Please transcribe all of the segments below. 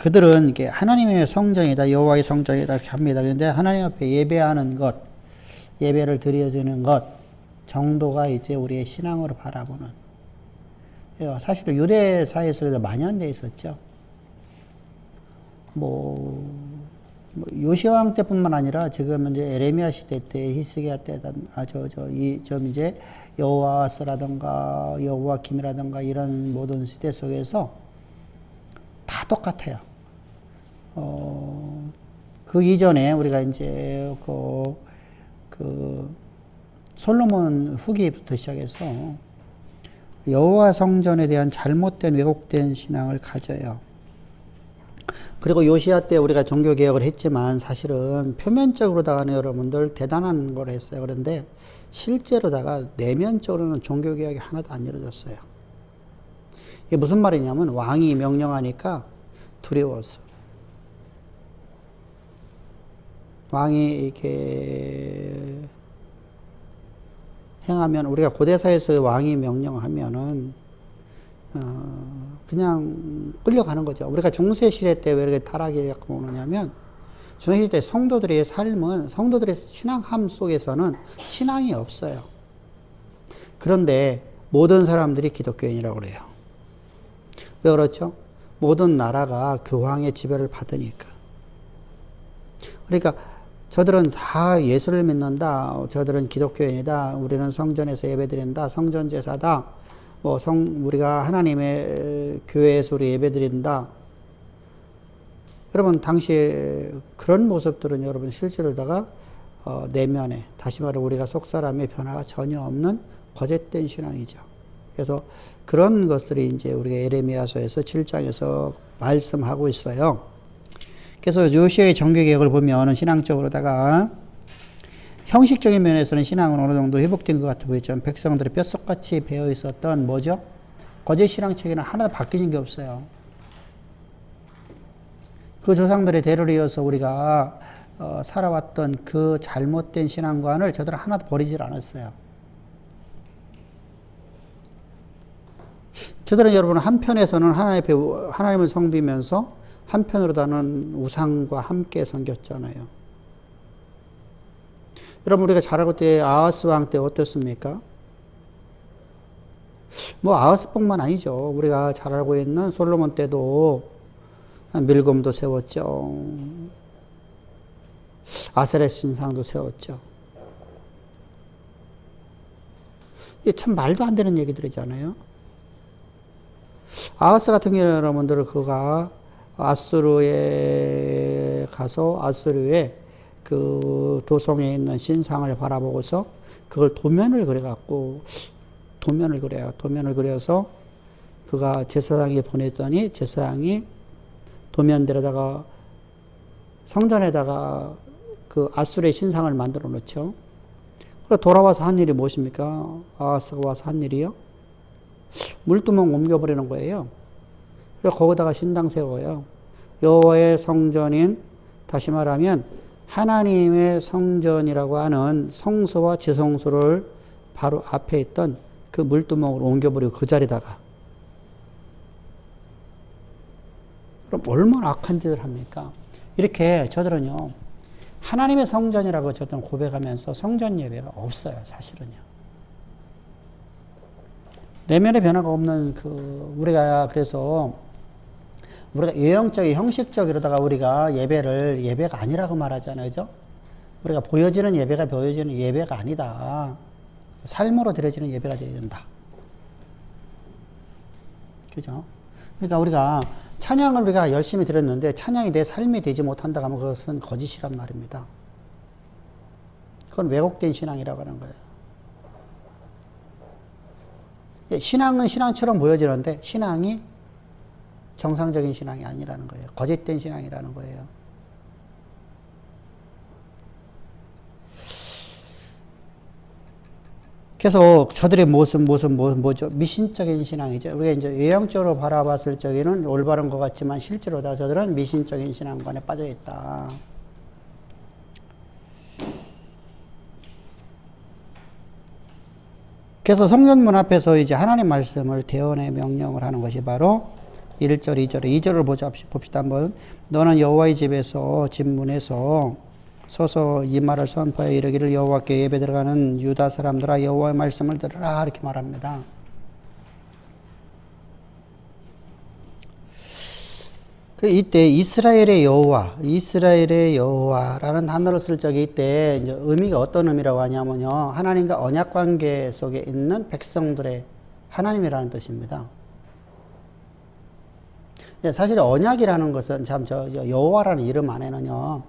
그들은 이게 하나님의 성전이다, 여호와의 성전이다 이렇게 합니다. 그런데 하나님 앞에 예배하는 것, 예배를 드려지는 것 정도가 이제 우리의 신앙으로 바라보는. 사실은 유대 사회에서도 만연돼 있었죠. 요시야 왕 때뿐만 아니라 지금 이제 에레미야 시대 때, 히스기야 때, 이제 여호와스라든가 여호와김이라든가 이런 모든 시대 속에서 다 똑같아요. 그 이전에 우리가 이제 솔로몬 후기부터 시작해서 여호와 성전에 대한 잘못된 왜곡된 신앙을 가져요. 그리고 요시야 때 우리가 종교개혁을 했지만 사실은 표면적으로다가는 여러분들 대단한 걸 했어요. 그런데 실제로다가 내면적으로는 종교개혁이 하나도 안 이루어졌어요. 이게 무슨 말이냐면 왕이 명령하니까 두려워서. 왕이 이렇게 행하면, 우리가 고대사에서 왕이 명령하면은 그냥 끌려가는 거죠. 우리가 중세시대 때 왜 이렇게 타락이 갖고 오느냐면, 중세시대 성도들의 삶은, 성도들의 신앙함 속에서는 신앙이 없어요. 그런데 모든 사람들이 기독교인이라고 그래요. 왜 그렇죠? 모든 나라가 교황의 지배를 받으니까. 그러니까 저들은 다 예수를 믿는다, 저들은 기독교인이다, 우리는 성전에서 예배드린다, 성전제사다, 우리가 하나님의 교회에서 우리 예배드린다. 여러분, 당시에 그런 모습들은 여러분 실제로다가 내면에, 다시 말해 우리가 속사람의 변화가 전혀 없는 거짓된 신앙이죠. 그래서 그런 것들이 이제 우리가 에레미야서에서 7장에서 말씀하고 있어요. 그래서 요시아의 종교개혁을 보면 신앙적으로다가 형식적인 면에서는 신앙은 어느 정도 회복된 것 같아 보이지만 백성들이 뼛속같이 배어 있었던 뭐죠? 거짓 신앙 체계는 하나도 바뀌는 게 없어요. 그 조상들의 대를 이어서 우리가 살아왔던 그 잘못된 신앙관을 저들은 하나도 버리질 않았어요. 저들은 여러분 한편에서는 하나님을 섬기면서 한편으로다는 우상과 함께 섬겼잖아요. 여러분, 우리가 잘 알고 때 아하스 왕 때 어땠습니까? 아하스뿐만 아니죠. 우리가 잘 알고 있는 솔로몬 때도 밀곰도 세웠죠. 아세렛 신상도 세웠죠. 이게 참 말도 안 되는 얘기들이잖아요. 아하스 같은 경우는 여러분들 그가 아수르에 가서 아수르의 그 도성에 있는 신상을 바라보고서 그걸 도면을 그려갖고, 도면을 그려서 그가 제사장에게 보냈더니 제사장이 도면대로다가 성전에다가 그 아수르의 신상을 만들어 놓죠. 그래서 돌아와서 한 일이 무엇입니까? 아하스가 와서 한 일이요? 물두멍 옮겨버리는 거예요. 그래서 거기다가 신당 세워요. 여호와의 성전인, 다시 말하면 하나님의 성전이라고 하는 성소와 지성소를 바로 앞에 있던 그 물두멍으로 옮겨버리고 그 자리다가. 그럼 얼마나 악한 짓을 합니까? 이렇게 저들은요, 하나님의 성전이라고 저들은 고백하면서 성전 예배가 없어요, 사실은요. 내면의 변화가 없는 우리가 그래서 우리가 외형적인 형식적으로다가 우리가 예배가 아니라고 말하잖아요. 그죠? 우리가 보여지는 예배가 보여지는 예배가 아니다. 삶으로 드려지는 예배가 되어야 된다. 그죠? 그러니까 우리가 찬양을 우리가 열심히 드렸는데 찬양이 내 삶이 되지 못한다고 하면 그것은 거짓이란 말입니다. 그건 왜곡된 신앙이라고 하는 거예요. 신앙은 신앙처럼 보여지는데 신앙이 정상적인 신앙이 아니라는 거예요. 거짓된 신앙이라는 거예요. 그래서 저들의 모습 뭐죠? 미신적인 신앙이죠. 우리가 이제 외형적으로 바라봤을 적에는 올바른 것 같지만 실제로 다 저들은 미신적인 신앙관에 빠져 있다. 그래서 성전문 앞에서 이제 하나님 말씀을 대언의 명령을 하는 것이 바로 1절, 2절에 2절을 봅시다 한번. 너는 여호와의 집에서 집문에서 서서 이 말을 선포하여 이르기를 여호와께 예배 들어가는 유다 사람들아 여호와의 말씀을 들으라 이렇게 말합니다. 이때 이스라엘의 여호와라는 단어를 쓸 적에 이때 이제 의미가 어떤 의미라고 하냐면요. 하나님과 언약 관계 속에 있는 백성들의 하나님이라는 뜻입니다. 사실 언약이라는 것은 참 여호와라는 이름 안에는요.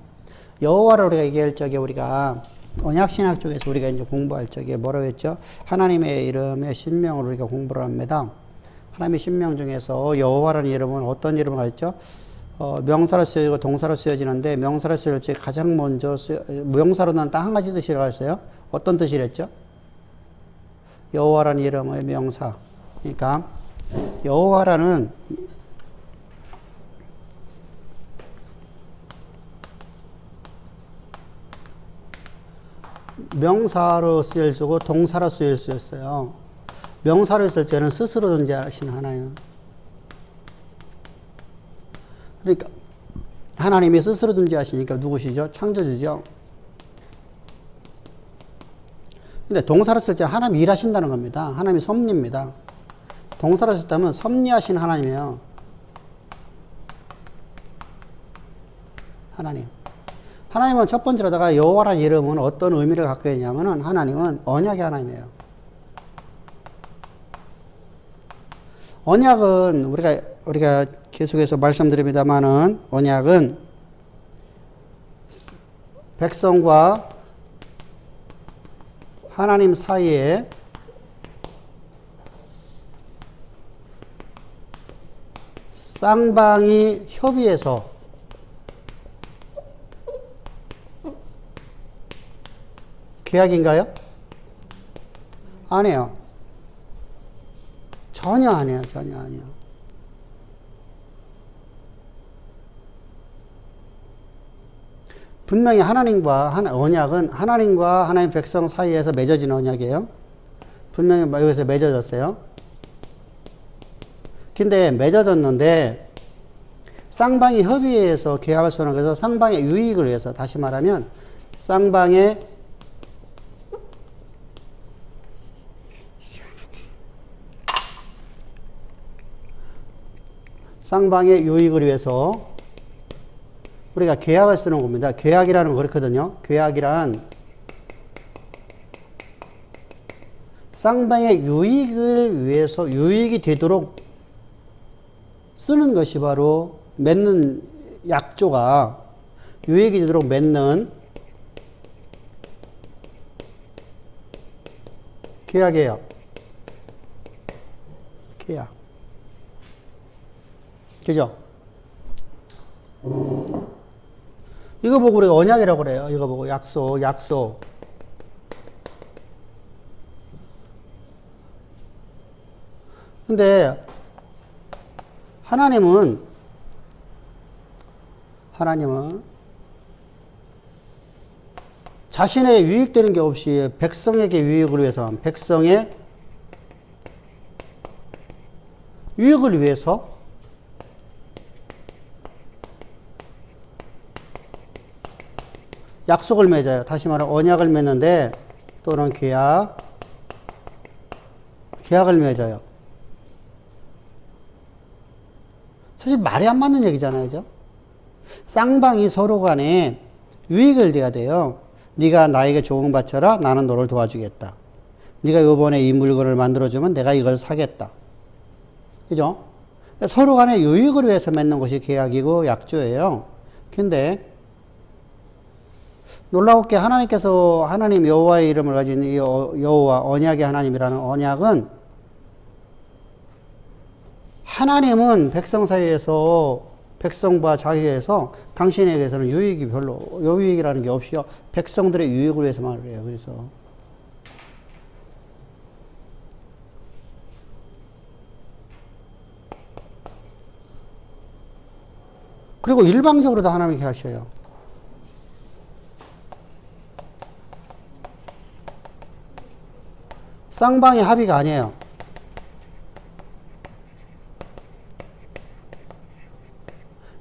여호와를 우리가 얘기할 적에 우리가 언약 신학 쪽에서 우리가 이제 공부할 적에 뭐라고 했죠? 하나님의 이름의 신명을 우리가 공부를 합니다. 하나님의 신명 중에서 여호와라는 이름은 어떤 이름을 가졌죠? 명사로 쓰여지고 동사로 쓰여지는데 명사로 쓰여질 때 가장 먼저 명사로는 딱 한 가지 뜻이라고 했어요. 어떤 뜻이랬죠? 여호와라는 이름의 명사. 그러니까 여호와라는 명사로 쓰일 수고 동사로 쓰일 수 있어요. 명사로 있을 때는 스스로 존재하신 하나님. 그러니까 하나님이 스스로 존재하시니까 누구시죠? 창조주죠. 근데 동사로 쓸 때 하나님이 일하신다는 겁니다. 하나님이 섭리입니다. 동사로 썼다면 섭리하신 하나님이에요. 하나님. 하나님은 첫 번째로다가 여호와라는 이름은 어떤 의미를 갖고 있냐면은 하나님은 언약의 하나님이에요. 언약은 우리가 계속해서 말씀드립니다만은 언약은 백성과 하나님 사이에 쌍방이 협의해서 계약인가요? 아니에요. 전혀 아니에요. 전혀 아니에요. 분명히 언약은 하나님과 하나님 백성 사이에서 맺어진 언약이에요. 분명히 여기서 맺어졌어요. 근데 맺어졌는데 쌍방이 협의해서 계약을 쓰는 것에서 쌍방의 유익을 위해서, 다시 말하면 쌍방의 유익을 위해서 우리가 계약을 쓰는 겁니다. 계약이라는 건 그렇거든요. 계약이란 쌍방의 유익을 위해서 유익이 되도록 쓰는 것이 바로 맺는 약조가 유익이 되도록 맺는 계약이에요. 계약. 그죠? 이거 보고 우리가 언약이라고 그래요. 이거 보고 약속. 근데 하나님은 자신의 유익되는 게 없이 백성에게 유익을 위해서, 백성의 유익을 위해서 약속을 맺어요. 다시 말하면 언약을 맺는데 또는 계약을 맺어요. 사실 말이 안 맞는 얘기잖아요. 그죠? 쌍방이 서로 간에 유익을 내야 돼요. 네가 나에게 조공 바쳐라. 나는 너를 도와주겠다. 네가 요번에 이 물건을 만들어주면 내가 이걸 사겠다. 그죠? 서로 간에 유익을 위해서 맺는 것이 계약이고 약조예요. 근데 놀라웠게 하나님께서 하나님 여호와의 이름을 가진 이 여호와 언약의 하나님이라는 언약은 하나님은 백성 사이에서 백성과 자기에서 당신에게서는 유익이 별로 유익이라는 게 없이요 백성들의 유익을 위해서 말을 해요. 그래서 그리고 일방적으로도 하나님께 하셔요. 쌍방의 합의가 아니에요.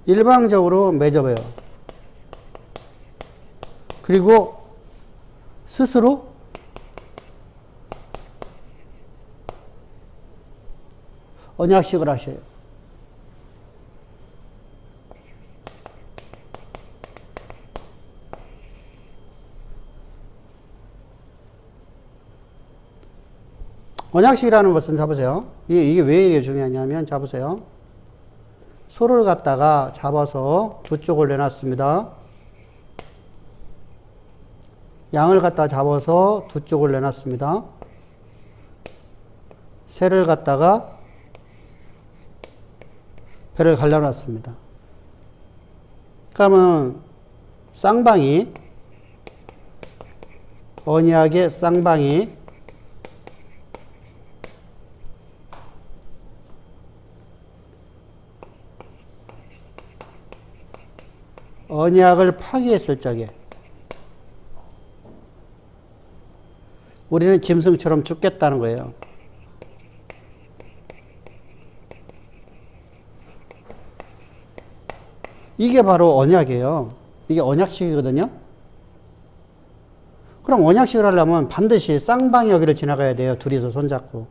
일방적으로 맺어봐요. 그리고 스스로 언약식을 하셔요. 언약식이라는 것은 잡으세요. 이게 왜 이렇게 중요하냐면 잡으세요. 소를 갖다가 잡아서 두 쪽을 내놨습니다. 양을 갖다가 잡아서 두 쪽을 내놨습니다. 새를 갖다가 배를 갈라놨습니다. 그러면 쌍방이 언약의 쌍방이 언약을 파기했을 적에 우리는 짐승처럼 죽겠다는 거예요. 이게 바로 언약이에요. 이게 언약식이거든요. 그럼 언약식을 하려면 반드시 쌍방이 여기를 지나가야 돼요. 둘이서 손잡고.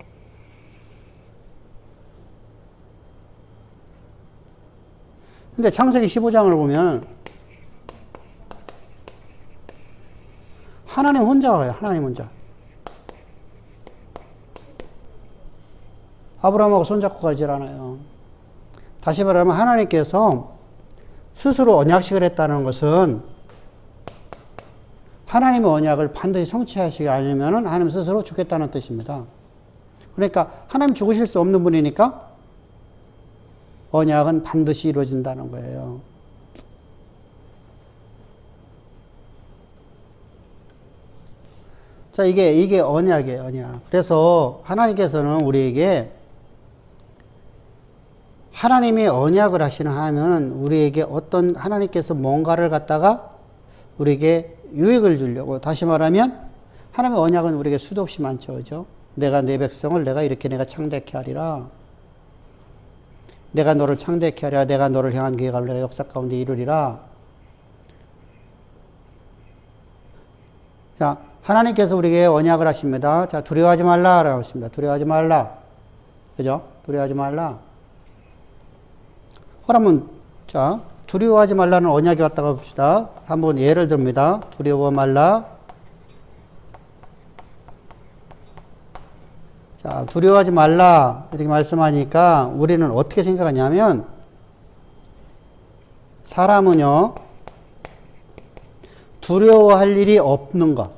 근데 창세기 15장을 보면 하나님 혼자 와요. 하나님 혼자. 아브라함하고 손잡고 가질 않아요. 다시 말하면 하나님께서 스스로 언약식을 했다는 것은 하나님의 언약을 반드시 성취하시지 않으면 하나님 스스로 죽겠다는 뜻입니다. 그러니까 하나님 죽으실 수 없는 분이니까 언약은 반드시 이루어진다는 거예요. 자, 이게 언약이에요, 언약. 그래서 하나님께서는 우리에게 하나님이 언약을 하시는 하나님은 우리에게 어떤 하나님께서 뭔가를 갖다가 우리에게 유익을 주려고, 다시 말하면 하나님의 언약은 우리에게 수도 없이 많죠. 그죠? 내가 내 백성을 내가 창대케 하리라. 내가 너를 창대케 하리라. 내가 너를 향한 계획을 내가 역사 가운데 이루리라. 자, 하나님께서 우리에게 언약을 하십니다. 자, 두려워하지 말라라고 하십니다. 두려워하지 말라. 그죠? 두려워하지 말라. 그러면, 자, 두려워하지 말라는 언약이 왔다가 봅시다. 한번 예를 듭니다. 두려워 말라. 자, 두려워하지 말라. 이렇게 말씀하니까 우리는 어떻게 생각하냐면, 사람은요, 두려워할 일이 없는 것.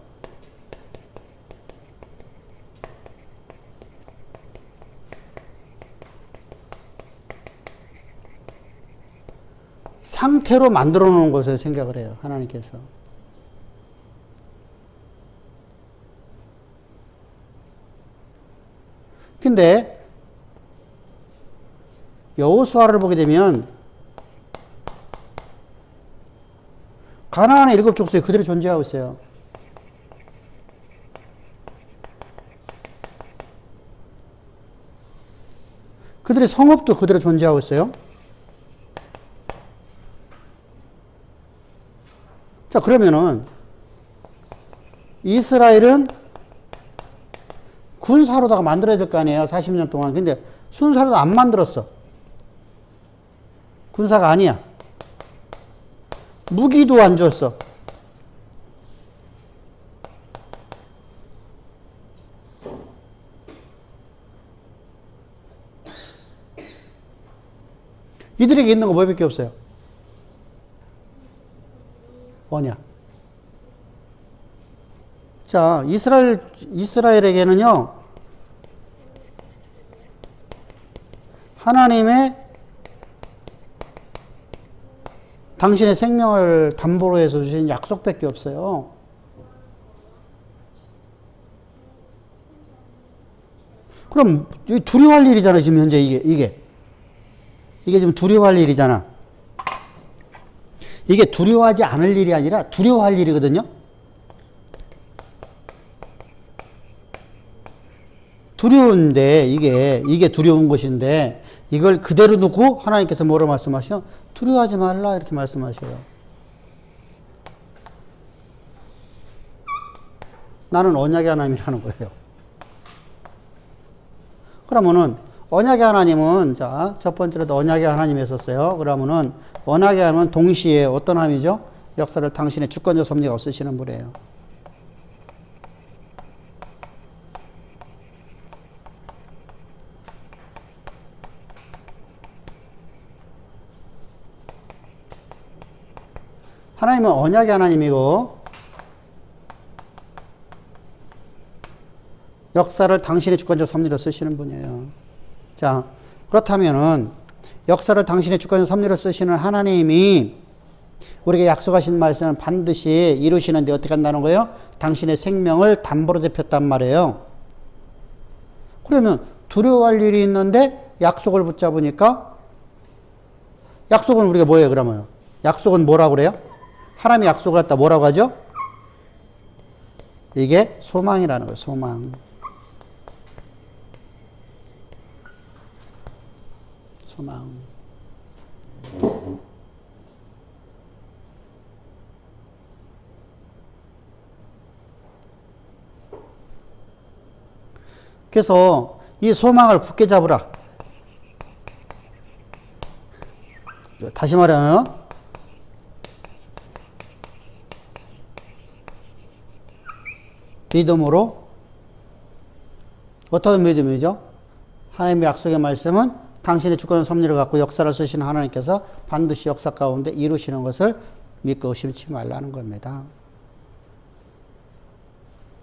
상태로 만들어 놓은 것을 생각을 해요. 하나님께서. 근데 여호수아를 보게 되면 가나안의 7족속이 그대로 존재하고 있어요. 그들의 성읍도 그대로 존재하고 있어요. 자, 그러면은 이스라엘은 군사로다가 만들어야 될 거 아니에요. 40년 동안. 근데 순사로도 안 만들었어. 군사가 아니야. 무기도 안 줬어. 이들에게 있는 거 뭐밖에 없어요? 언약. 자, 이스라엘에게는요, 하나님의 당신의 생명을 담보로 해서 주신 약속밖에 없어요. 그럼 두려워할 일이잖아요. 지금 현재 이게 지금 두려워할 일이잖아. 이게 두려워하지 않을 일이 아니라 두려워할 일이거든요. 두려운데 이게 두려운 것인데 이걸 그대로 놓고 하나님께서 뭐로 말씀하시죠? 두려워하지 말라 이렇게 말씀하셔요. 나는 언약의 하나님이라는 거예요. 그러면은 언약의 하나님은 자, 첫 번째로 언약의 하나님이 있었어요. 그러면은 언약의 하나님은 동시에 어떤 하나님이죠? 역사를 당신의 주권적 섭리가 없으시는 분이에요. 하나님은 언약의 하나님이고 역사를 당신의 주권적 섭리로 쓰시는 분이에요. 자, 그렇다면은 역사를 당신의 주권적 섭리로 쓰시는 하나님이 우리에게 약속하신 말씀을 반드시 이루시는데 어떻게 한다는 거예요? 당신의 생명을 담보로 잡혔단 말이에요. 그러면 두려워할 일이 있는데 약속을 붙잡으니까 약속은 우리가 뭐예요, 그러면? 약속은 뭐라고 그래요? 하나님이 약속을 했다 뭐라고 하죠? 이게 소망이라는 거예요, 소망. 소망. 그래서 이 소망을 굳게 잡으라. 다시 말하면 믿음으로 어떤 믿음이죠? 하나님의 약속의 말씀은 당신의 주권의 섭리를 갖고 역사를 쓰시는 하나님께서 반드시 역사 가운데 이루시는 것을 믿고 의심치 말라는 겁니다.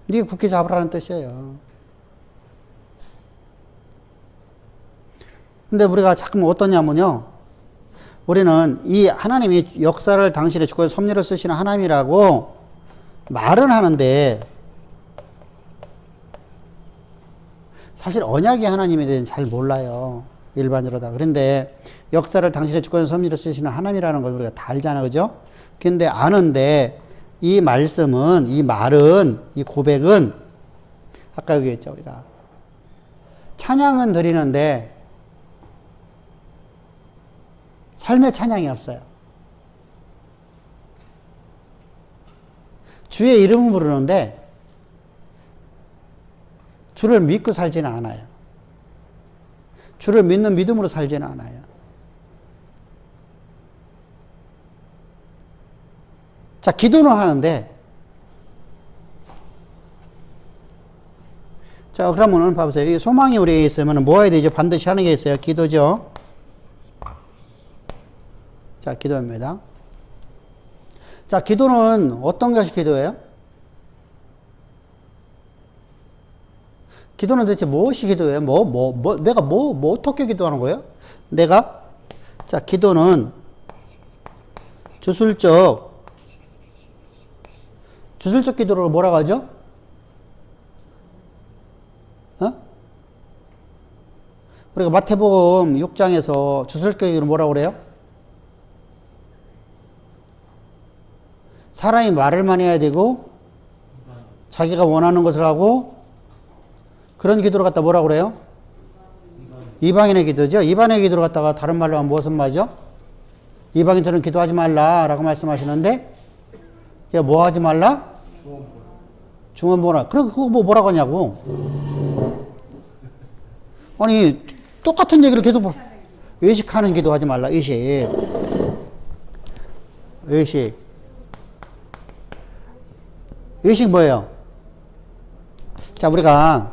이게 굳게 잡으라는 뜻이에요. 근데 우리가 자꾸 어떠냐면요. 우리는 이 하나님이 역사를 당신의 주권의 섭리를 쓰시는 하나님이라고 말은 하는데 사실 언약의 하나님에 대해서는 잘 몰라요. 일반적으로. 그런데 역사를 당신의 주권의 섭리로 쓰시는 하나님이라는 걸 우리가 다 알잖아요. 그죠? 근데 아는데 이 말씀은, 이 말은, 이 고백은 아까 얘기했죠. 우리가 찬양은 드리는데 삶의 찬양이 없어요. 주의 이름을 부르는데 주를 믿고 살지는 않아요. 주를 믿는 믿음으로 살지는 않아요. 자, 기도는 하는데 자, 그러면은 봐보세요. 이 소망이 우리에게 있으면 뭐 해야 되죠? 반드시 하는 게 있어요. 기도죠. 자, 기도입니다. 자, 기도는 어떤 것이 기도예요? 기도는 도대체 무엇이 기도예요? 내가 어떻게 기도하는 거예요? 자, 기도는 주술적 기도를 뭐라고 하죠? 우리가 마태복음 6장에서 주술적 기도를 뭐라고 그래요? 사람이 말을 많이 해야 되고 자기가 원하는 것을 하고 그런 기도를 갖다 뭐라고 그래요? 이방인의 기도죠. 이방인의 기도를 갖다가 다른 말로 하면 무엇은 말이죠? 이방인처럼 기도하지 말라라고 말씀하시는데 이게 뭐 하지 말라? 중언부언하라. 그럼 그거 뭐라고 하냐고. 아니 똑같은 얘기를 계속 의식하는 기도하지 말라. 의식. 의식 뭐예요? 자, 우리가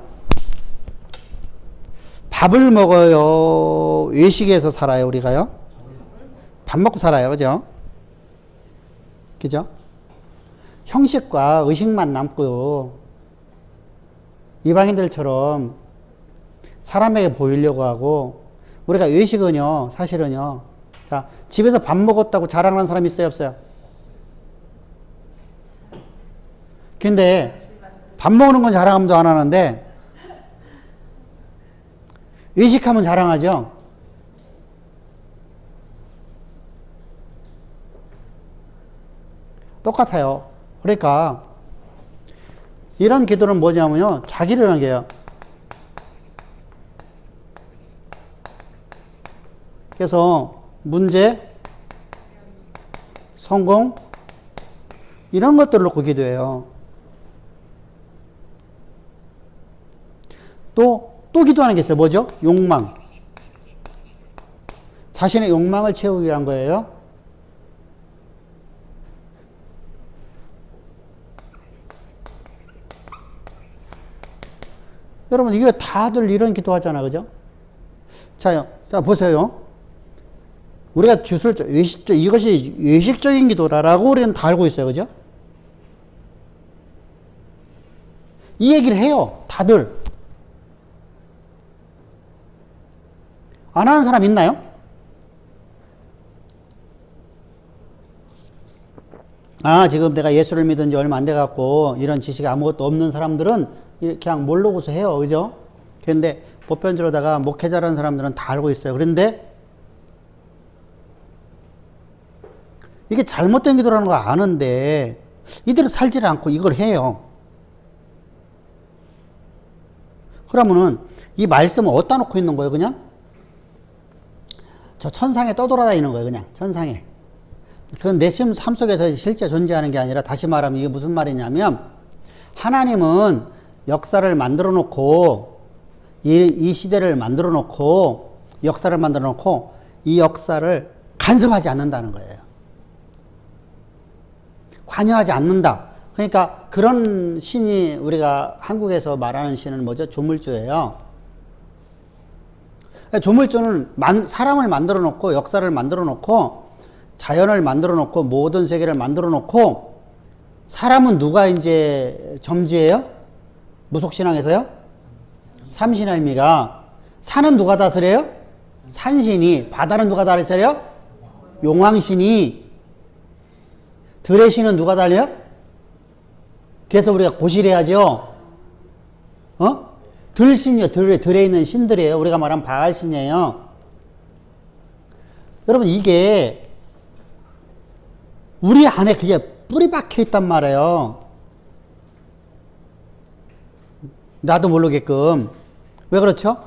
밥을 먹어요? 외식에서 살아요, 우리가요? 밥 먹고 살아요, 그죠? 그죠? 형식과 의식만 남고요. 이방인들처럼 사람에게 보이려고 하고, 우리가 외식은요, 사실은요, 자, 집에서 밥 먹었다고 자랑하는 사람이 있어요, 없어요? 근데 밥 먹는 건 자랑하면도 안 하는데 외식하면 자랑하죠. 똑같아요. 그러니까 이런 기도는 뭐냐면요, 자기를 위한 게요. 그래서 문제, 성공, 이런 것들을 놓고 기도해요. 또 기도하는 게 있어요. 뭐죠? 욕망. 자신의 욕망을 채우기 위한 거예요. 여러분, 이거 다들 이런 기도 하잖아. 그죠? 자, 보세요. 우리가 이것이 외식적인 기도라고 우리는 다 알고 있어요. 그죠? 이 얘기를 해요. 다들. 안 하는 사람 있나요? 지금 내가 예수를 믿은 지 얼마 안 돼갖고 이런 지식이 아무것도 없는 사람들은 그냥 모르고서 해요. 그죠? 그런데 보편적으로다가 목회자라는 사람들은 다 알고 있어요. 그런데 이게 잘못된 기도라는 거 아는데 이대로 살지를 않고 이걸 해요. 그러면은 이 말씀은 어디다 놓고 있는 거예요? 그냥 저 천상에 떠돌아다니는 거예요. 그냥 천상에. 그건 내 삶 속에서 실제 존재하는 게 아니라, 다시 말하면 이게 무슨 말이냐면, 하나님은 역사를 만들어 놓고 이 시대를 만들어 놓고 역사를 만들어 놓고 이 역사를 간섭하지 않는다는 거예요. 관여하지 않는다. 그러니까 그런 신이, 우리가 한국에서 말하는 신은 뭐죠? 조물주예요. 조물주는 사람을 만들어 놓고 역사를 만들어 놓고 자연을 만들어 놓고 모든 세계를 만들어 놓고, 사람은 누가 이제 점지예요? 무속신앙에서요? 삼신할미가. 산은 누가 다스려요? 산신이. 바다는 누가 다스려요? 용왕신이. 들의 신은 누가 달려요? 그래서 우리가 고실해야죠. 들신이요. 들에 있는 신들이에요. 우리가 말하는 바알신이에요. 여러분, 이게 우리 안에 그게 뿌리 박혀 있단 말이에요. 나도 모르게끔. 왜 그렇죠?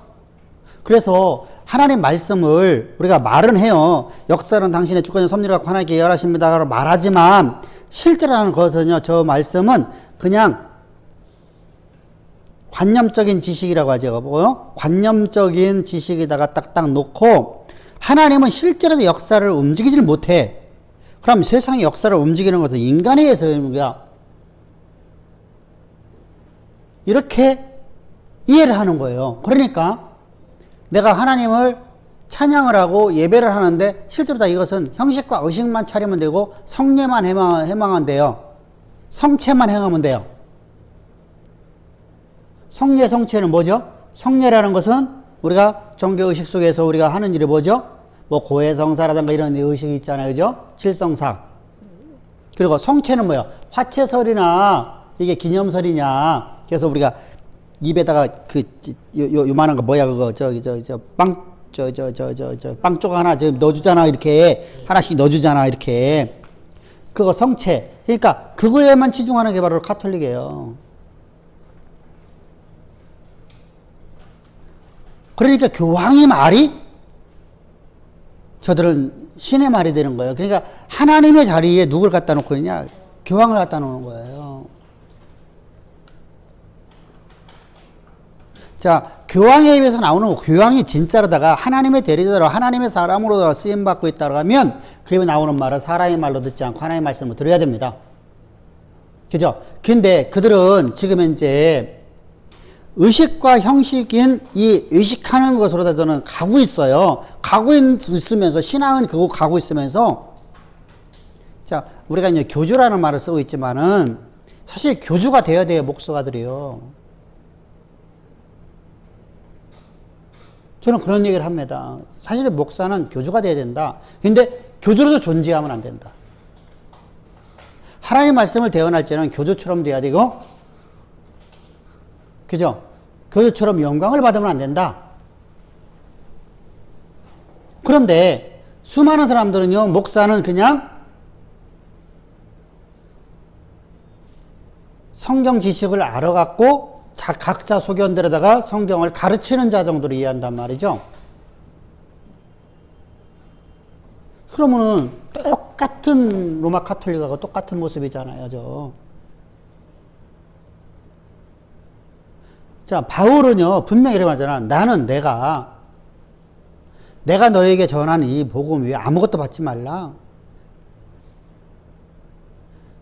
그래서 하나님 말씀을 우리가 말은 해요. 역사는 당신의 주권과 섭리가 관하게 예언하십니다. 말하지만 실제라는 것은요, 저 말씀은 그냥 관념적인 지식이라고 하죠. 뭐요? 관념적인 지식에다가 딱딱 놓고, 하나님은 실제로 역사를 움직이질 못해. 그럼 세상의 역사를 움직이는 것은 인간에 의해서입니다. 이렇게 이해를 하는 거예요. 그러니까 내가 하나님을 찬양을 하고 예배를 하는데, 실제로 다 이것은 형식과 의식만 차리면 되고 성례만 해망하면 돼요. 성체만 행하면 돼요. 성례, 성체는 뭐죠? 성례라는 것은 우리가 종교의식 속에서 우리가 하는 일이 뭐죠? 뭐 고해성사라든가 이런 의식이 있잖아요. 그죠? 칠성사. 그리고 성체는 뭐예요? 화채설이나 이게 기념설이냐. 그래서 우리가 입에다가 요만한 거 뭐야 그거 빵 조각 하나 넣어주잖아. 이렇게 하나씩 넣어주잖아. 이렇게. 그거 성체. 그러니까 그거에만 치중하는 게 바로 가톨릭이에요. 그러니까 교황의 말이 저들은 신의 말이 되는 거예요. 그러니까 하나님의 자리에 누굴 갖다 놓고 있냐? 교황을 갖다 놓는 거예요. 자, 교황의 입에서 나오는 거, 교황이 진짜로다가 하나님의 대리자로 하나님의 사람으로 쓰임받고 있다고 하면 그 입에 나오는 말은 사람의 말로 듣지 않고 하나님의 말씀을 들어야 됩니다. 그죠? 근데 그들은 지금 현재 의식과 형식인 이 의식하는 것으로 저는 가고 있어요. 가고 있으면서, 신앙은 그거 가고 있으면서, 자, 우리가 이제 교주라는 말을 쓰고 있지만은 사실 교주가 되어야 돼요, 목사가들이요. 저는 그런 얘기를 합니다. 사실 목사는 교주가 돼야 된다. 근데 교주로서 존재하면 안 된다. 하나님의 말씀을 대언할 때는 교주처럼 돼야 되고, 그죠? 교주처럼 영광을 받으면 안 된다. 그런데 수많은 사람들은요, 목사는 그냥 성경 지식을 알아갖고 각자 소견대로다가 성경을 가르치는 자 정도로 이해한단 말이죠. 그러면은 똑같은 로마 카톨릭하고 똑같은 모습이잖아요, 저. 자, 바울은요, 분명히 이렇게 말하잖아. 나는 내가 너에게 전하는 이 복음 위에 아무것도 받지 말라.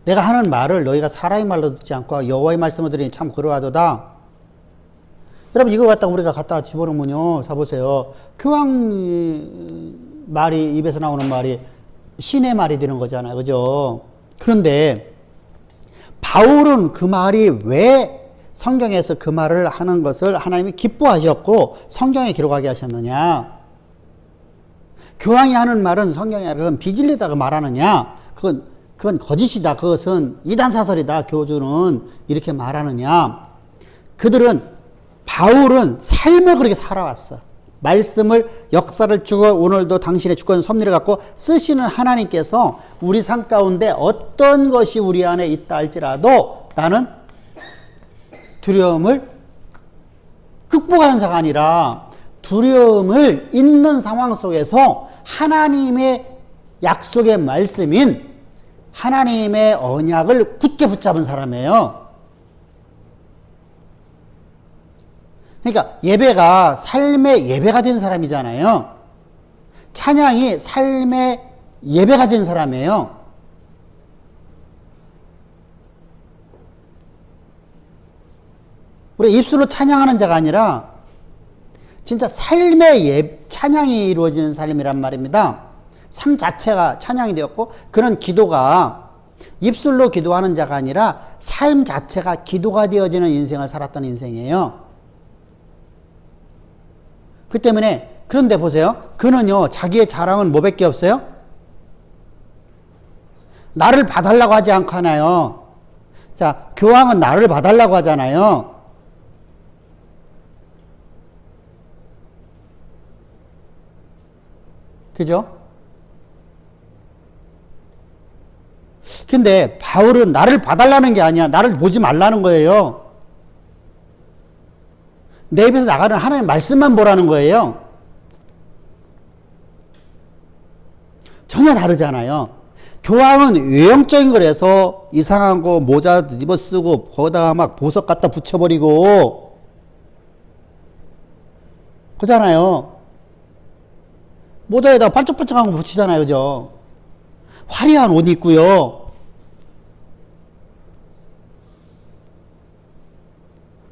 내가 하는 말을 너희가 사람의 말로 듣지 않고 여호와의 말씀을 들으니 참 그러하도다. 여러분, 이거 갖다 우리가 갖다 집어넣으면요, 사보세요. 교황 말이, 입에서 나오는 말이 신의 말이 되는 거잖아요. 그죠? 그런데 바울은 그 말이 왜 성경에서 그 말을 하는 것을 하나님이 기뻐하셨고 성경에 기록하게 하셨느냐? 교황이 하는 말은 성경이 아니라 그건 빚을리다가 말하느냐? 그건 거짓이다. 그것은 이단사설이다. 교주는 이렇게 말하느냐? 바울은 삶을 그렇게 살아왔어. 말씀을, 역사를 주고 오늘도 당신의 주권 섭리를 갖고 쓰시는 하나님께서 우리 삶 가운데 어떤 것이 우리 안에 있다 할지라도 나는 두려움을 극복하는 자가 아니라 두려움을 있는 상황 속에서 하나님의 약속의 말씀인 하나님의 언약을 굳게 붙잡은 사람이에요. 그러니까 예배가 삶의 예배가 된 사람이잖아요. 찬양이 삶의 예배가 된 사람이에요. 우리 입술로 찬양하는 자가 아니라 진짜 삶의 찬양이 이루어지는 삶이란 말입니다. 삶 자체가 찬양이 되었고 그런 기도가 입술로 기도하는 자가 아니라 삶 자체가 기도가 되어지는 인생을 살았던 인생이에요. 그 때문에 그런데 보세요. 그는요 자기의 자랑은 뭐밖에 없어요? 나를 봐달라고 하지 않고 하나요? 자, 교황은 나를 봐달라고 하잖아요. 그죠? 근데 바울은 나를 봐달라는 게 아니야. 나를 보지 말라는 거예요. 내 입에서 나가는 하나님의 말씀만 보라는 거예요. 전혀 다르잖아요. 교황은 외형적인 걸 해서 이상한 거 모자 입어 쓰고 거기다가 막 보석 갖다 붙여버리고 그러잖아요. 모자에다 반짝반짝한 거 붙이잖아요. 그죠? 화려한 옷 입고요.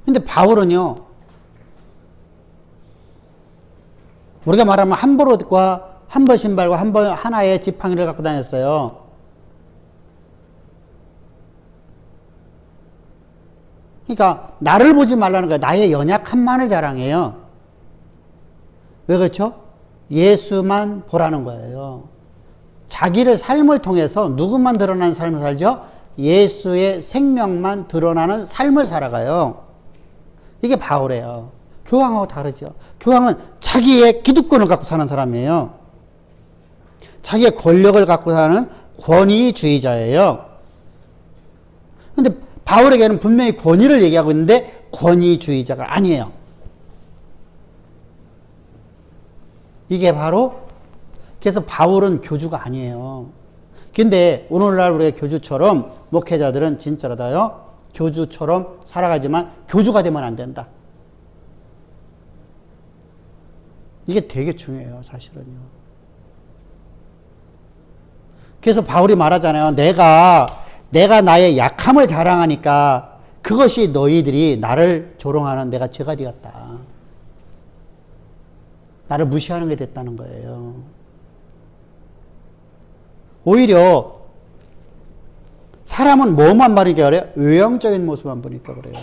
근데 바울은요, 우리가 말하면 한 벌 옷과 한 벌 신발과 하나의 지팡이를 갖고 다녔어요. 그러니까 나를 보지 말라는 거예요. 나의 연약함만을 자랑해요. 왜 그렇죠? 예수만 보라는 거예요. 자기를 삶을 통해서 누구만 드러나는 삶을 살죠? 예수의 생명만 드러나는 삶을 살아가요. 이게 바울이에요. 교황하고 다르죠. 교황은 자기의 기득권을 갖고 사는 사람이에요. 자기의 권력을 갖고 사는 권위주의자예요. 근데 바울에게는 분명히 권위를 얘기하고 있는데 권위주의자가 아니에요. 이게 바로 그래서 바울은 교주가 아니에요. 근데 오늘날 우리가 교주처럼 목회자들은 진짜로다요. 교주처럼 살아가지만 교주가 되면 안 된다. 이게 되게 중요해요. 사실은요. 그래서 바울이 말하잖아요. 내가 나의 약함을 자랑하니까 그것이 너희들이 나를 조롱하는 내가 죄가 되었다. 나를 무시하는 게 됐다는 거예요. 오히려 사람은 뭐만 바르니까 그래요? 외형적인 모습만 보니까 그래요.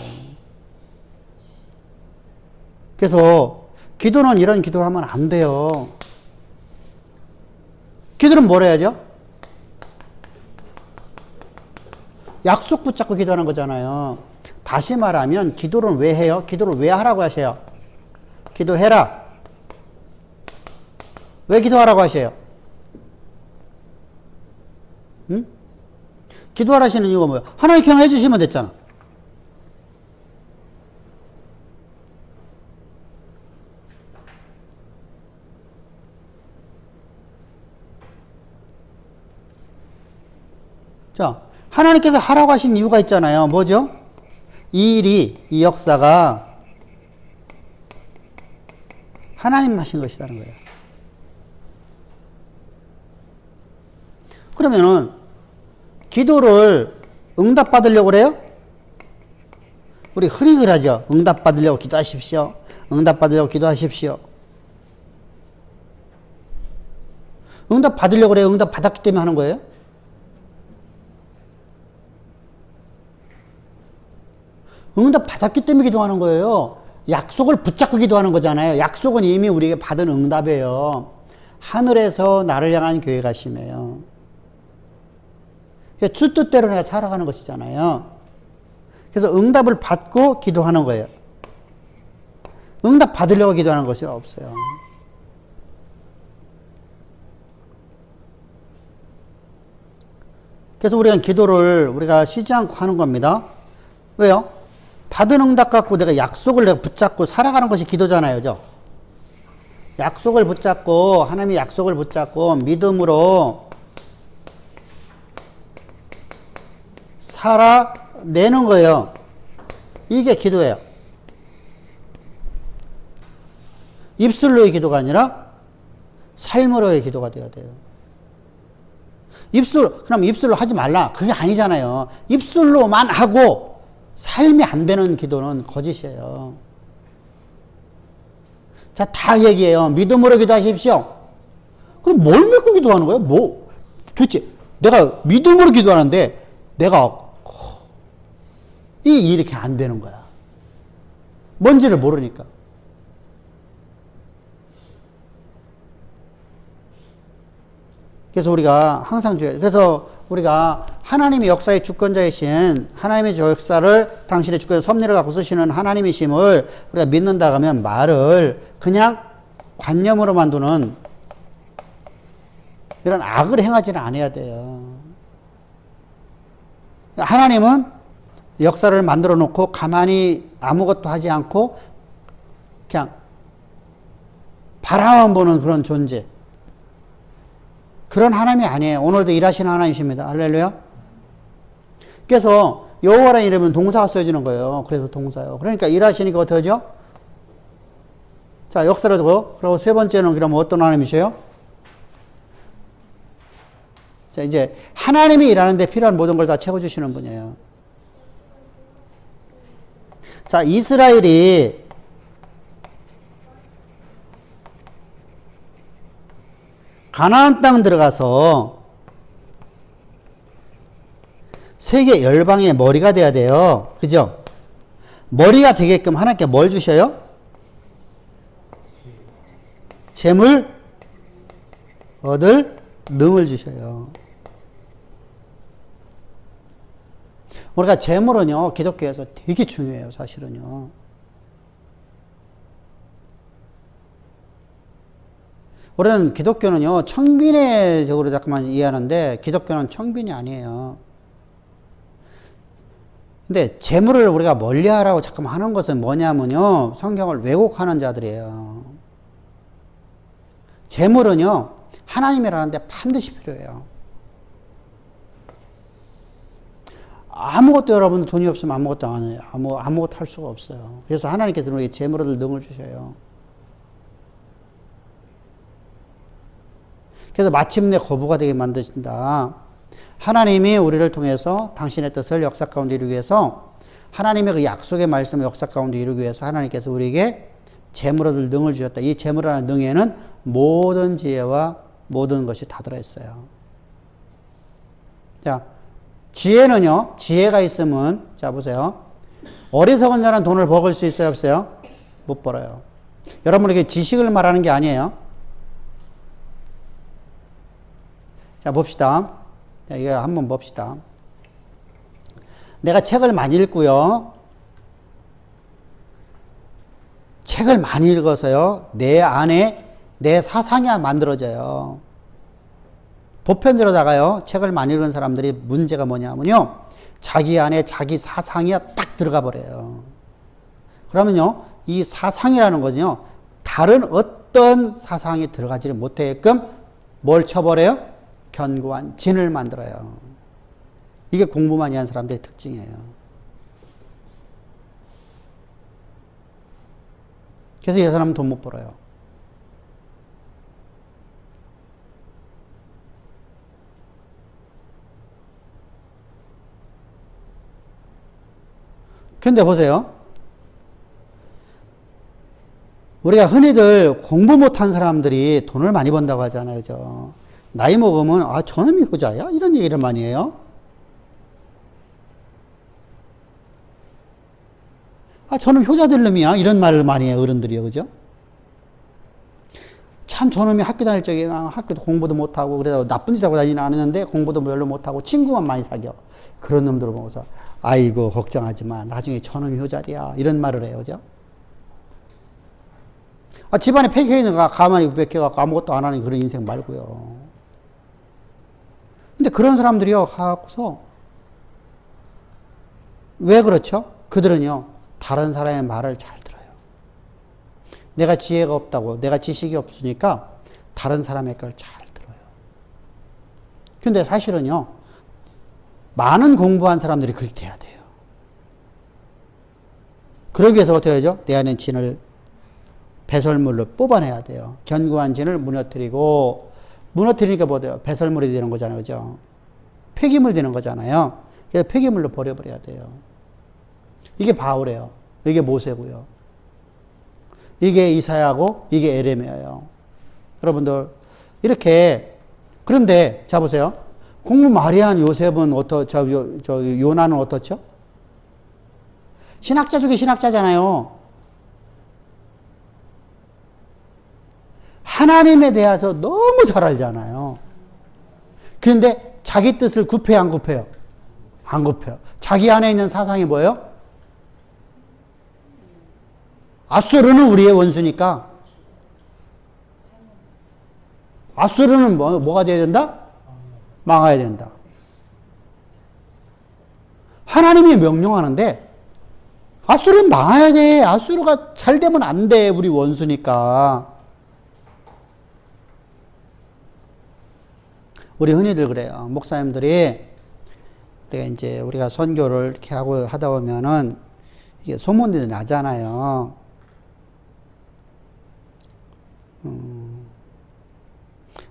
그래서 기도는 이런 기도를 하면 안 돼요. 기도는 뭘 해야죠? 약속 붙잡고 기도하는 거잖아요. 다시 말하면 기도를 왜 해요? 기도를 왜 하라고 하세요? 기도해라. 왜 기도하라고 하세요? 응? 기도하라시는 이유가 뭐예요? 하나님 그냥 해주시면 됐잖아. 자, 하나님께서 하라고 하신 이유가 있잖아요. 뭐죠? 이 일이, 이 역사가 하나님 하신 것이라는 거예요. 그러면은 기도를 응답받으려고 그래요? 우리 흔히 그러죠. 응답받으려고 기도하십시오. 응답받으려고 기도하십시오. 응답받으려고 그래요? 응답받았기 때문에 하는 거예요? 응답받았기 때문에 기도하는 거예요. 약속을 붙잡고 기도하는 거잖아요. 약속은 이미 우리에게 받은 응답이에요. 하늘에서 나를 향한 계획가 심해요. 주 뜻대로 내가 살아가는 것이잖아요. 그래서 응답을 받고 기도하는 거예요. 응답 받으려고 기도하는 것이 없어요. 그래서 우리가 기도를 우리가 쉬지 않고 하는 겁니다. 왜요? 받은 응답 갖고 내가 약속을 내가 붙잡고 살아가는 것이 기도잖아요. 그죠? 약속을 붙잡고, 하나님의 약속을 붙잡고 믿음으로 살아내는 거예요. 이게 기도예요. 입술로의 기도가 아니라 삶으로의 기도가 되어야 돼요. 그럼 입술로 하지 말라. 그게 아니잖아요. 입술로만 하고 삶이 안 되는 기도는 거짓이에요. 자, 다 얘기해요. 믿음으로 기도하십시오. 그럼 뭘 믿고 기도하는 거예요? 도대체 내가 믿음으로 기도하는데 내가 이렇게 안 되는 거야. 뭔지를 모르니까. 그래서 우리가 항상 그래서 우리가 하나님의 역사의 주권자이신 하나님의 역사를 당신의 주권의 섭리를 갖고 쓰시는 하나님이심을 우리가 믿는다 하면 말을 그냥 관념으로만 두는 이런 악을 행하지는 않아야 돼요. 하나님은 역사를 만들어 놓고 가만히 아무것도 하지 않고 그냥 바라만 보는 그런 존재. 그런 하나님이 아니에요. 오늘도 일하시는 하나님이십니다. 할렐루야. 그래서 여호와라는 이름은 동사가 써지는 거예요. 그래서 동사요. 그러니까 일하시니까 어떻게 하죠? 자, 역사를 두고 그리고 세 번째는 그러면 어떤 하나님이세요? 자, 이제 하나님이 일하는데 필요한 모든 걸 다 채워주시는 분이에요. 자, 이스라엘이 가나안 땅 들어가서 세계 열방의 머리가 돼야 돼요. 그죠? 머리가 되게끔 하나님께 뭘 주셔요? 재물 얻을 능을 주셔요. 우리가 재물은요, 기독교에서 되게 중요해요, 사실은요. 우리는 기독교는요, 청빈회적으로 자꾸만 이해하는데, 기독교는 청빈이 아니에요. 근데 재물을 우리가 멀리 하라고 자꾸만 하는 것은 뭐냐면요, 성경을 왜곡하는 자들이에요. 재물은요, 하나님이라는데 반드시 필요해요. 아무것도 여러분 돈이 없으면 아무것도 안 해요. 아무것도 할 수가 없어요. 그래서 하나님께서 우리에게 재물 얻을 능을 주셔요. 그래서 마침내 거부가 되게 만드신다. 하나님이 우리를 통해서 당신의 뜻을 역사 가운데 이루기 위해서 하나님의 그 약속의 말씀을 역사 가운데 이루기 위해서 하나님께서 우리에게 재물 얻을 능을 주셨다. 이 재물이라는 능에는 모든 지혜와 모든 것이 다 들어있어요. 자, 지혜는요, 지혜가 있으면, 자, 보세요. 어리석은 자는 돈을 벌 수 있어요, 없어요? 못 벌어요. 여러분에게 지식을 말하는 게 아니에요. 자, 봅시다. 자, 이거 한번 봅시다. 내가 책을 많이 읽고요. 책을 많이 읽어서요, 내 안에 내 사상이 만들어져요. 보편적으로다가요, 책을 많이 읽은 사람들이 문제가 뭐냐면요, 자기 안에 자기 사상이 딱 들어가 버려요. 그러면요, 이 사상이라는 거는요, 다른 어떤 사상이 들어가지를 못하게끔 뭘 쳐버려요? 견고한 진을 만들어요. 이게 공부 많이 한 사람들의 특징이에요. 그래서 이 사람은 돈 못 벌어요. 근데 보세요. 우리가 흔히들 공부 못한 사람들이 돈을 많이 번다고 하잖아요. 그죠? 나이 먹으면, 아, 저놈이 효자야? 이런 얘기를 많이 해요. 아, 저놈 효자될 놈이야. 이런 말을 많이 해요. 어른들이요. 그죠? 참 저놈이 학교 다닐 적에 학교도 공부도 못하고 그래서 나쁜 짓 하고 다니는 않았는데 공부도 별로 못하고 친구만 많이 사겨. 그런 놈들을 보고서 아이고 걱정하지 마. 나중에 저놈이 효자리야. 이런 말을 해요. 그죠? 아, 집안에 폐기해있는 거 가만히 뺏겨갖고 아무것도 안 하는 그런 인생 말고요. 근데 그런 사람들이요, 가고서, 왜 그렇죠? 그들은요, 다른 사람의 말을 잘 들어요. 내가 지혜가 없다고, 내가 지식이 없으니까 다른 사람의 걸 잘 들어요. 근데 사실은요, 많은 공부한 사람들이 그렇게 해야 돼요. 그러기 위해서 어떻게 하죠? 내 안에 진을 배설물로 뽑아내야 돼요. 견고한 진을 무너뜨리고, 무너뜨리니까 뭐 돼요? 배설물이 되는 거잖아요. 그죠? 폐기물 되는 거잖아요. 그래서 폐기물로 버려버려야 돼요. 이게 바울이에요. 이게 모세고요. 이게 이사야고, 이게 에레미야예요. 여러분들, 이렇게, 그런데, 자 보세요. 공부 마리한 요셉은 요나는 어떻죠? 신학자 중에 신학자잖아요. 하나님에 대해서 너무 잘 알잖아요. 그런데 자기 뜻을 굽혀요, 안 굽혀요? 안 굽혀요. 자기 안에 있는 사상이 뭐예요? 아수르는 우리의 원수니까. 아수르는 뭐가 돼야 된다? 망해야 된다. 하나님이 명령하는데 아수르는 망해야 돼. 아수르가 잘 되면 안 돼. 우리 원수니까. 우리 흔히들 그래요. 목사님들이 우리가 선교를 이렇게 하다 보면은 이게 소문들이 나잖아요.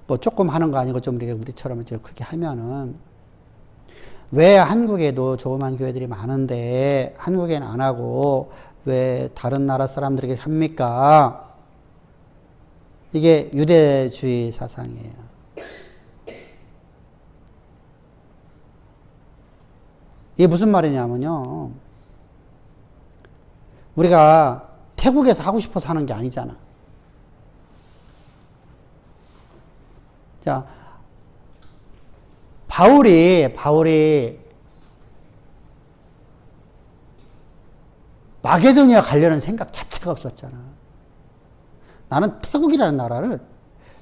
뭐 조금 하는 거 아니고 좀 우리처럼 이제 그렇게 하면은 왜 한국에도 조그만 교회들이 많은데 한국에는 안 하고 왜 다른 나라 사람들에게 합니까? 이게 유대주의 사상이에요. 이게 무슨 말이냐면요. 우리가 태국에서 하고 싶어서 하는 게 아니잖아. 자, 바울이 마게도니아 가려는 생각 자체가 없었잖아. 나는 태국이라는 나라를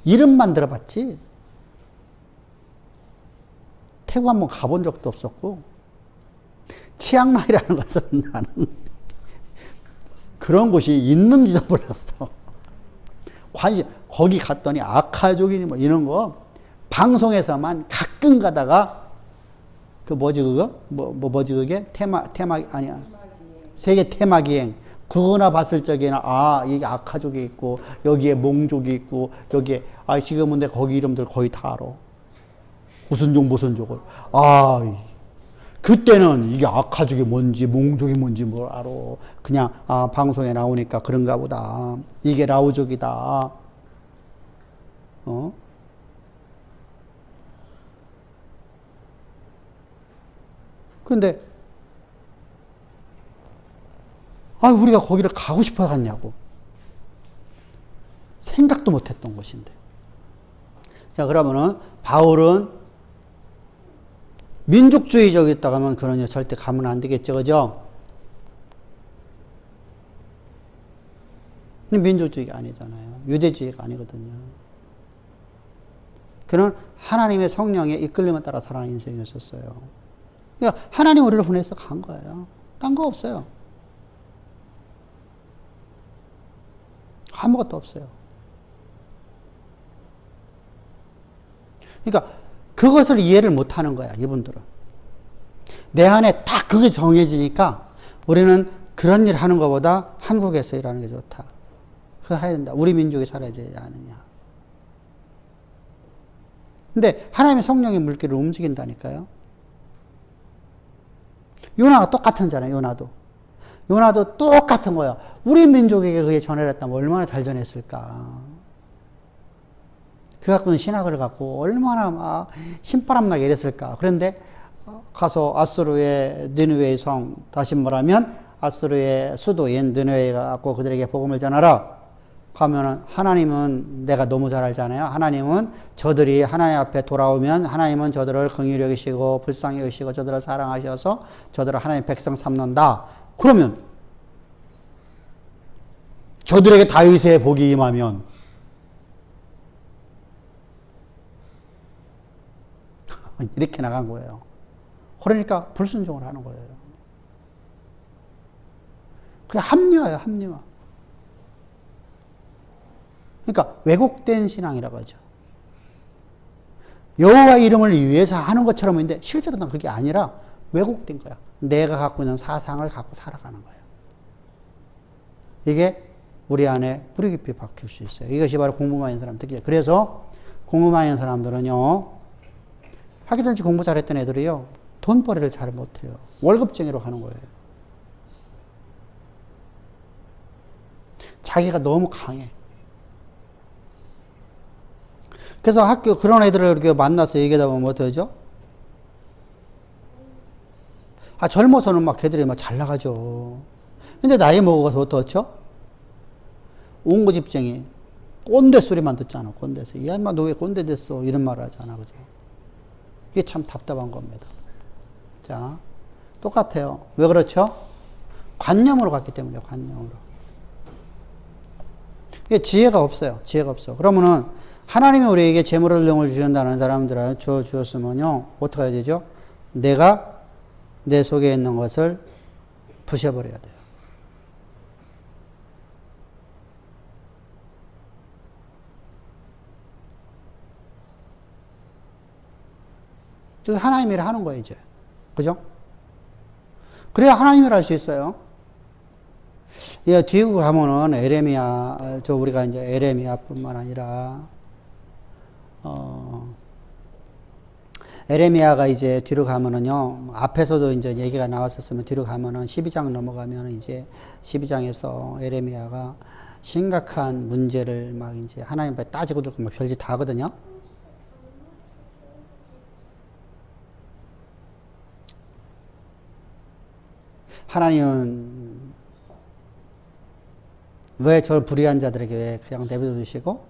이름만 들어봤지 태국 한번 가본 적도 없었고 치앙마이라는 것은 나는 그런 곳이 있는지도 몰랐어. 거기 갔더니 아카족이니 뭐 이런 거 방송에서만 가끔 가다가 그 뭐지 그거? 뭐지 그게? 아니야. 세계 테마기행. 그거나 봤을 적에는 이게 아카족이 있고 여기에 몽족이 있고 여기에 지금은 내 거기 이름들 거의 다 알아. 무슨 족을. 그때는 이게 아카족이 뭔지 몽족이 뭔지 뭘 알아. 그냥 방송에 나오니까 그런가 보다. 이게 라오족이다. 근데 우리가 거기를 가고 싶어 갔냐고. 생각도 못 했던 곳인데. 자, 그러면은 바울은 민족주의적이었다 하면 그러냐 절대 가면 안 되겠죠. 그죠? 근데 민족주의가 아니잖아요. 유대주의가 아니거든요. 그는 하나님의 성령에 이끌림에 따라 살아가는 인생이었었어요. 그러니까 하나님 우리를 보내서 간 거예요. 딴 거 없어요. 아무것도 없어요. 그러니까 그것을 이해를 못 하는 거야, 이분들은. 내 안에 딱 그게 정해지니까 우리는 그런 일 하는 것보다 한국에서 일하는 게 좋다. 그거 해야 된다. 우리 민족이 살아야 되지 않느냐. 근데 하나님의 성령의 물기를 움직인다니까요. 요나가 똑같은잖아요. 요나도 똑같은 거야. 우리 민족에게 그게 전해졌다면 얼마나 잘 전했을까. 그 갖고는 신학을 갖고 얼마나 막 신바람나게 이랬을까. 그런데 가서 아수르의 느느웨의 성, 다시 말하면 아수르의 수도인 느느웨가 갖고 그들에게 복음을 전하라. 가면은 하나님은 내가 너무 잘 알잖아요. 하나님은 저들이 하나님 앞에 돌아오면 하나님은 저들을 긍휼히 여기시고 불쌍히 여기시고 저들을 사랑하셔서 저들을 하나님 백성 삼는다. 그러면 저들에게 다윗의 복이 임하면 이렇게 나간 거예요. 그러니까 불순종을 하는 거예요. 그게 합리화예요, 합리화. 그러니까 왜곡된 신앙이라고 하죠. 여호와 이름을 위해서 하는 것처럼 보이는데 실제로는 그게 아니라 왜곡된 거야. 내가 갖고 있는 사상을 갖고 살아가는 거예요. 이게 우리 안에 뿌리 깊이 박힐 수 있어요. 이것이 바로 공부 많이 하는 사람 특이해요. 그래서 공부 많이 하는 사람들은요, 학기든지 공부 잘했던 애들이요, 돈벌이를 잘 못해요. 월급쟁이로 하는 거예요. 자기가 너무 강해. 그래서 학교 그런 애들을 이렇게 만나서 얘기하다 보면 어떠죠? 젊어서는 막 걔들이 막 잘 나가죠. 근데 나이 먹어서 어떻죠? 옹고집쟁이. 꼰대 소리만 듣잖아, 꼰대서. 야, 인마, 너 왜 꼰대 됐어? 이런 말을 하잖아, 그죠? 이게 참 답답한 겁니다. 자, 똑같아요. 왜 그렇죠? 관념으로 갔기 때문이에요, 관념으로. 이게 지혜가 없어요, 지혜가 없어. 그러면은, 하나님이 우리에게 재물을 능을 주신다는 사람들을 주었으면요, 어떻게 해야 되죠? 내가 내 속에 있는 것을 부셔버려야 돼요. 그래서 하나님이라 하는 거예요, 이제. 그죠? 그래야 하나님이라 할 수 있어요. 예, 뒤에 가면은 에레미야, 우리가 이제 에레미야뿐만 아니라, 에레미야가 이제 뒤로 가면은요, 앞에서도 이제 얘기가 나왔었으면 뒤로 가면은 12장 넘어가면 이제 12장에서 에레미야가 심각한 문제를 막 이제 하나님 앞에 따지고 들고 막 별짓 다 하거든요. 하나님은 왜 저 불의한 자들에게 왜 그냥 내버려 두시고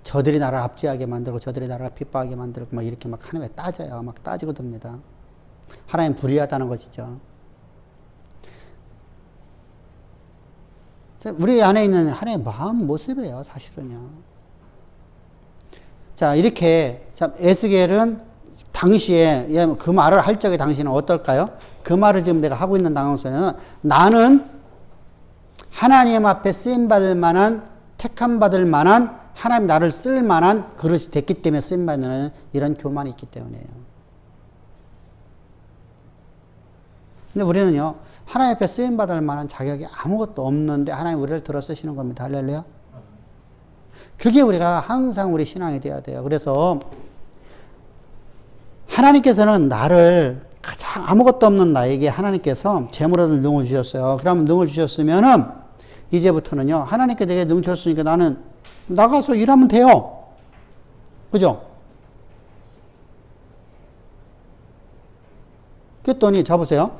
저들이 나를 압제하게 만들고 저들이 나를 핍박하게 만들고 막 이렇게 막 하나님에 따져요. 막 따지고 듭니다. 하나님 불의하다는 것이죠. 우리 안에 있는 하나님의 마음 모습이에요, 사실은요. 자, 이렇게 참 에스겔은 당시에 그 말을 할 적에 당시는 어떨까요? 그 말을 지금 내가 하고 있는 당황성에는 나는 하나님 앞에 쓰임받을 만한, 택함받을 만한, 하나님 나를 쓸 만한 그릇이 됐기 때문에 쓰임받는 이런 교만이 있기 때문이에요. 근데 우리는요, 하나님 앞에 쓰임받을 만한 자격이 아무것도 없는데 하나님 우리를 들어 쓰시는 겁니다. 할렐루야. 그게 우리가 항상 우리 신앙이 돼야 돼요. 그래서 하나님께서는 나를 가장 아무것도 없는 나에게 하나님께서 재물을 능을 주셨어요. 그러면 능을 주셨으면은 이제부터는요, 하나님께 내게 능 주셨으니까 나는 나가서 일하면 돼요. 그죠? 그랬더니 자보세요.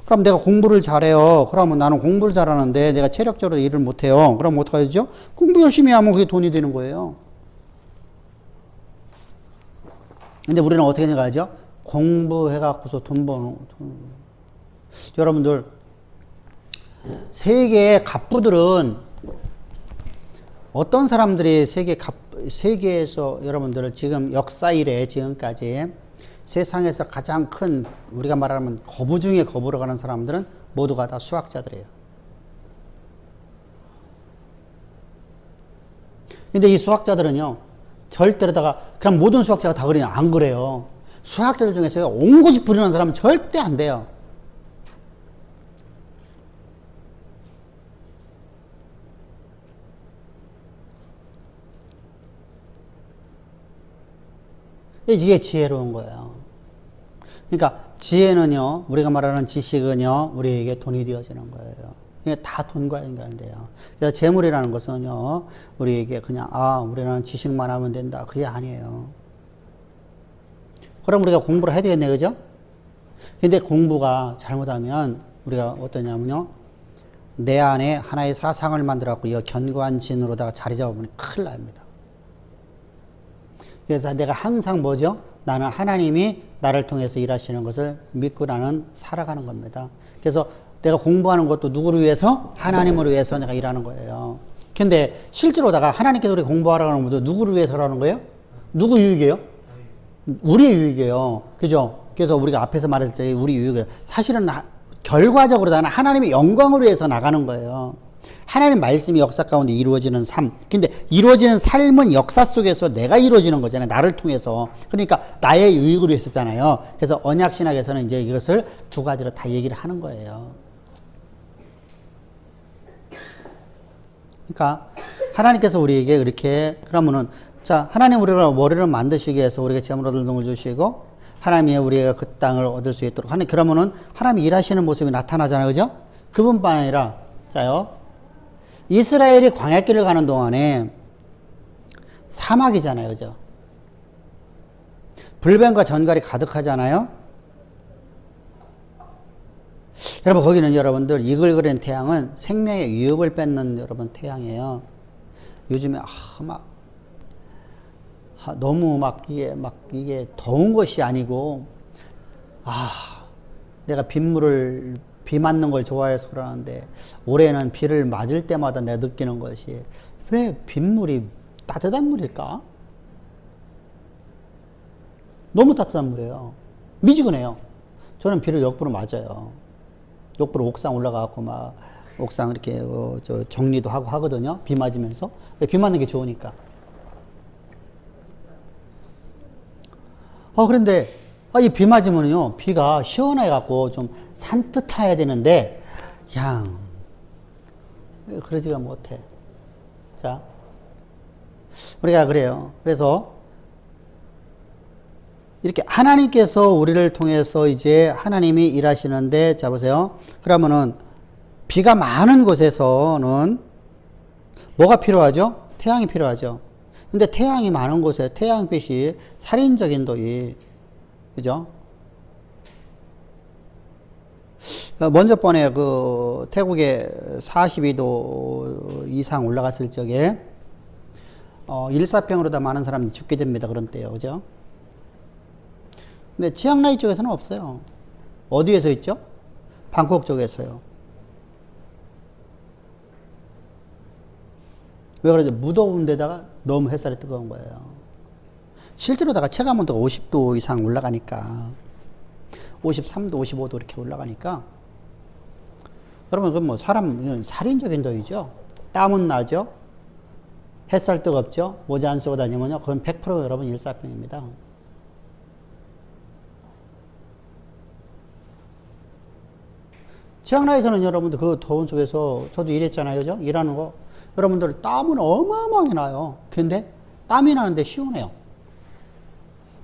그럼 내가 공부를 잘해요. 그러면 나는 공부를 잘하는데 내가 체력적으로 일을 못해요. 그럼 어떡해야 되죠? 공부 열심히 하면 그게 돈이 되는 거예요. 근데 우리는 어떻게 생각하죠? 공부해갖고서 돈 버는, 여러분들, 세계의 갑부들은 어떤 사람들이 세계에서 여러분들 지금 역사 이래 지금까지 세상에서 가장 큰 우리가 말하면 거부 중에 거부로 가는 사람들은 모두가 다 수학자들이에요. 근데 이 수학자들은요, 절대로다가 그냥 모든 수학자가 다 그러냐? 안 그래요. 수학자들 중에서 온 곳이 부리는 사람은 절대 안 돼요. 이게 지혜로운 거예요. 그러니까 지혜는요, 우리가 말하는 지식은요, 우리에게 돈이 되어지는 거예요. 이게 다 돈과 연결돼요. 그래서 재물이라는 것은요, 우리에게 그냥, 우리는 지식만 하면 된다. 그게 아니에요. 그럼 우리가 공부를 해야 되겠네, 그죠? 근데 공부가 잘못하면 우리가 어떠냐면요, 내 안에 하나의 사상을 만들어갖고 이 견고한 진으로다가 자리 잡으면 큰일 납니다. 그래서 내가 항상 뭐죠? 나는 하나님이 나를 통해서 일하시는 것을 믿고 나는 살아가는 겁니다. 그래서 내가 공부하는 것도 누구를 위해서? 하나님을 위해서 내가 일하는 거예요. 근데 실제로다가 하나님께서 우리 공부하라고 하는 것도 누구를 위해서라는 거예요? 누구 유익이에요? 우리의 유익이에요. 그죠? 그래서 우리가 앞에서 말했듯이 우리 유익이에요. 사실은 결과적으로 나는 하나님의 영광을 위해서 나가는 거예요. 하나님 말씀이 역사 가운데 이루어지는 삶. 근데 이루어지는 삶은 역사 속에서 내가 이루어지는 거잖아요. 나를 통해서. 그러니까 나의 유익으로 했었잖아요. 그래서 언약신학에서는 이제 이것을 두 가지로 다 얘기를 하는 거예요. 그러니까 하나님께서 우리에게 이렇게 그러면은 자, 하나님 우리가 머리를 만드시기 위해서 우리에게 재물 얻을 등을 주시고 하나님이 우리가 그 땅을 얻을 수 있도록 하는 그러면은 하나님이 일하시는 모습이 나타나잖아요. 그죠? 그뿐만 아니라 자요. 이스라엘이 광야길을 가는 동안에 사막이잖아요. 그죠? 불뱀과 전갈이 가득하잖아요. 여러분 거기는 여러분들 이글거리는 태양은 생명의 위협을 뺏는 여러분 태양이에요. 요즘에 너무 이게 더운 것이 아니고 내가 비 맞는 걸 좋아해서 그러는데 올해는 비를 맞을 때마다 내가 느끼는 것이 왜 빗물이 따뜻한 물일까? 너무 따뜻한 물이에요. 미지근해요. 저는 비를 역부로 맞아요. 역부로 옥상 올라가고 막 옥상 이렇게 정리도 하고 하거든요. 비 맞으면서. 비 맞는 게 좋으니까. 그런데 이 비 맞으면요, 비가 시원해갖고 좀 산뜻해야 되는데, 그냥, 그러지가 못해. 자, 우리가 그래요. 그래서, 이렇게 하나님께서 우리를 통해서 이제 하나님이 일하시는데, 자, 보세요. 그러면은, 비가 많은 곳에서는 뭐가 필요하죠? 태양이 필요하죠. 근데 태양이 많은 곳에 태양빛이 살인적인 도이 그죠? 먼저 번에 그 태국에 42도 이상 올라갔을 적에 일사병으로 다 많은 사람이 죽게 됩니다. 그런 때요. 그죠? 근데 치앙라이 쪽에서는 없어요. 어디에서 있죠? 방콕 쪽에서요. 왜 그러죠? 무더운 데다가 너무 햇살이 뜨거운 거예요. 실제로다가 체감 온도가 50도 이상 올라가니까 53도, 55도 이렇게 올라가니까 여러분 그건 뭐 사람 살인적인 더위죠. 땀은 나죠. 햇살 뜨겁죠. 모자 안 쓰고 다니면요. 그건 100% 여러분 일사병입니다. 치앙라이에서는 여러분들 그 더운 속에서 저도 일했잖아요. 그죠? 일하는 거. 여러분들 땀은 어마어마하게 나요. 근데 땀이 나는데 시원해요.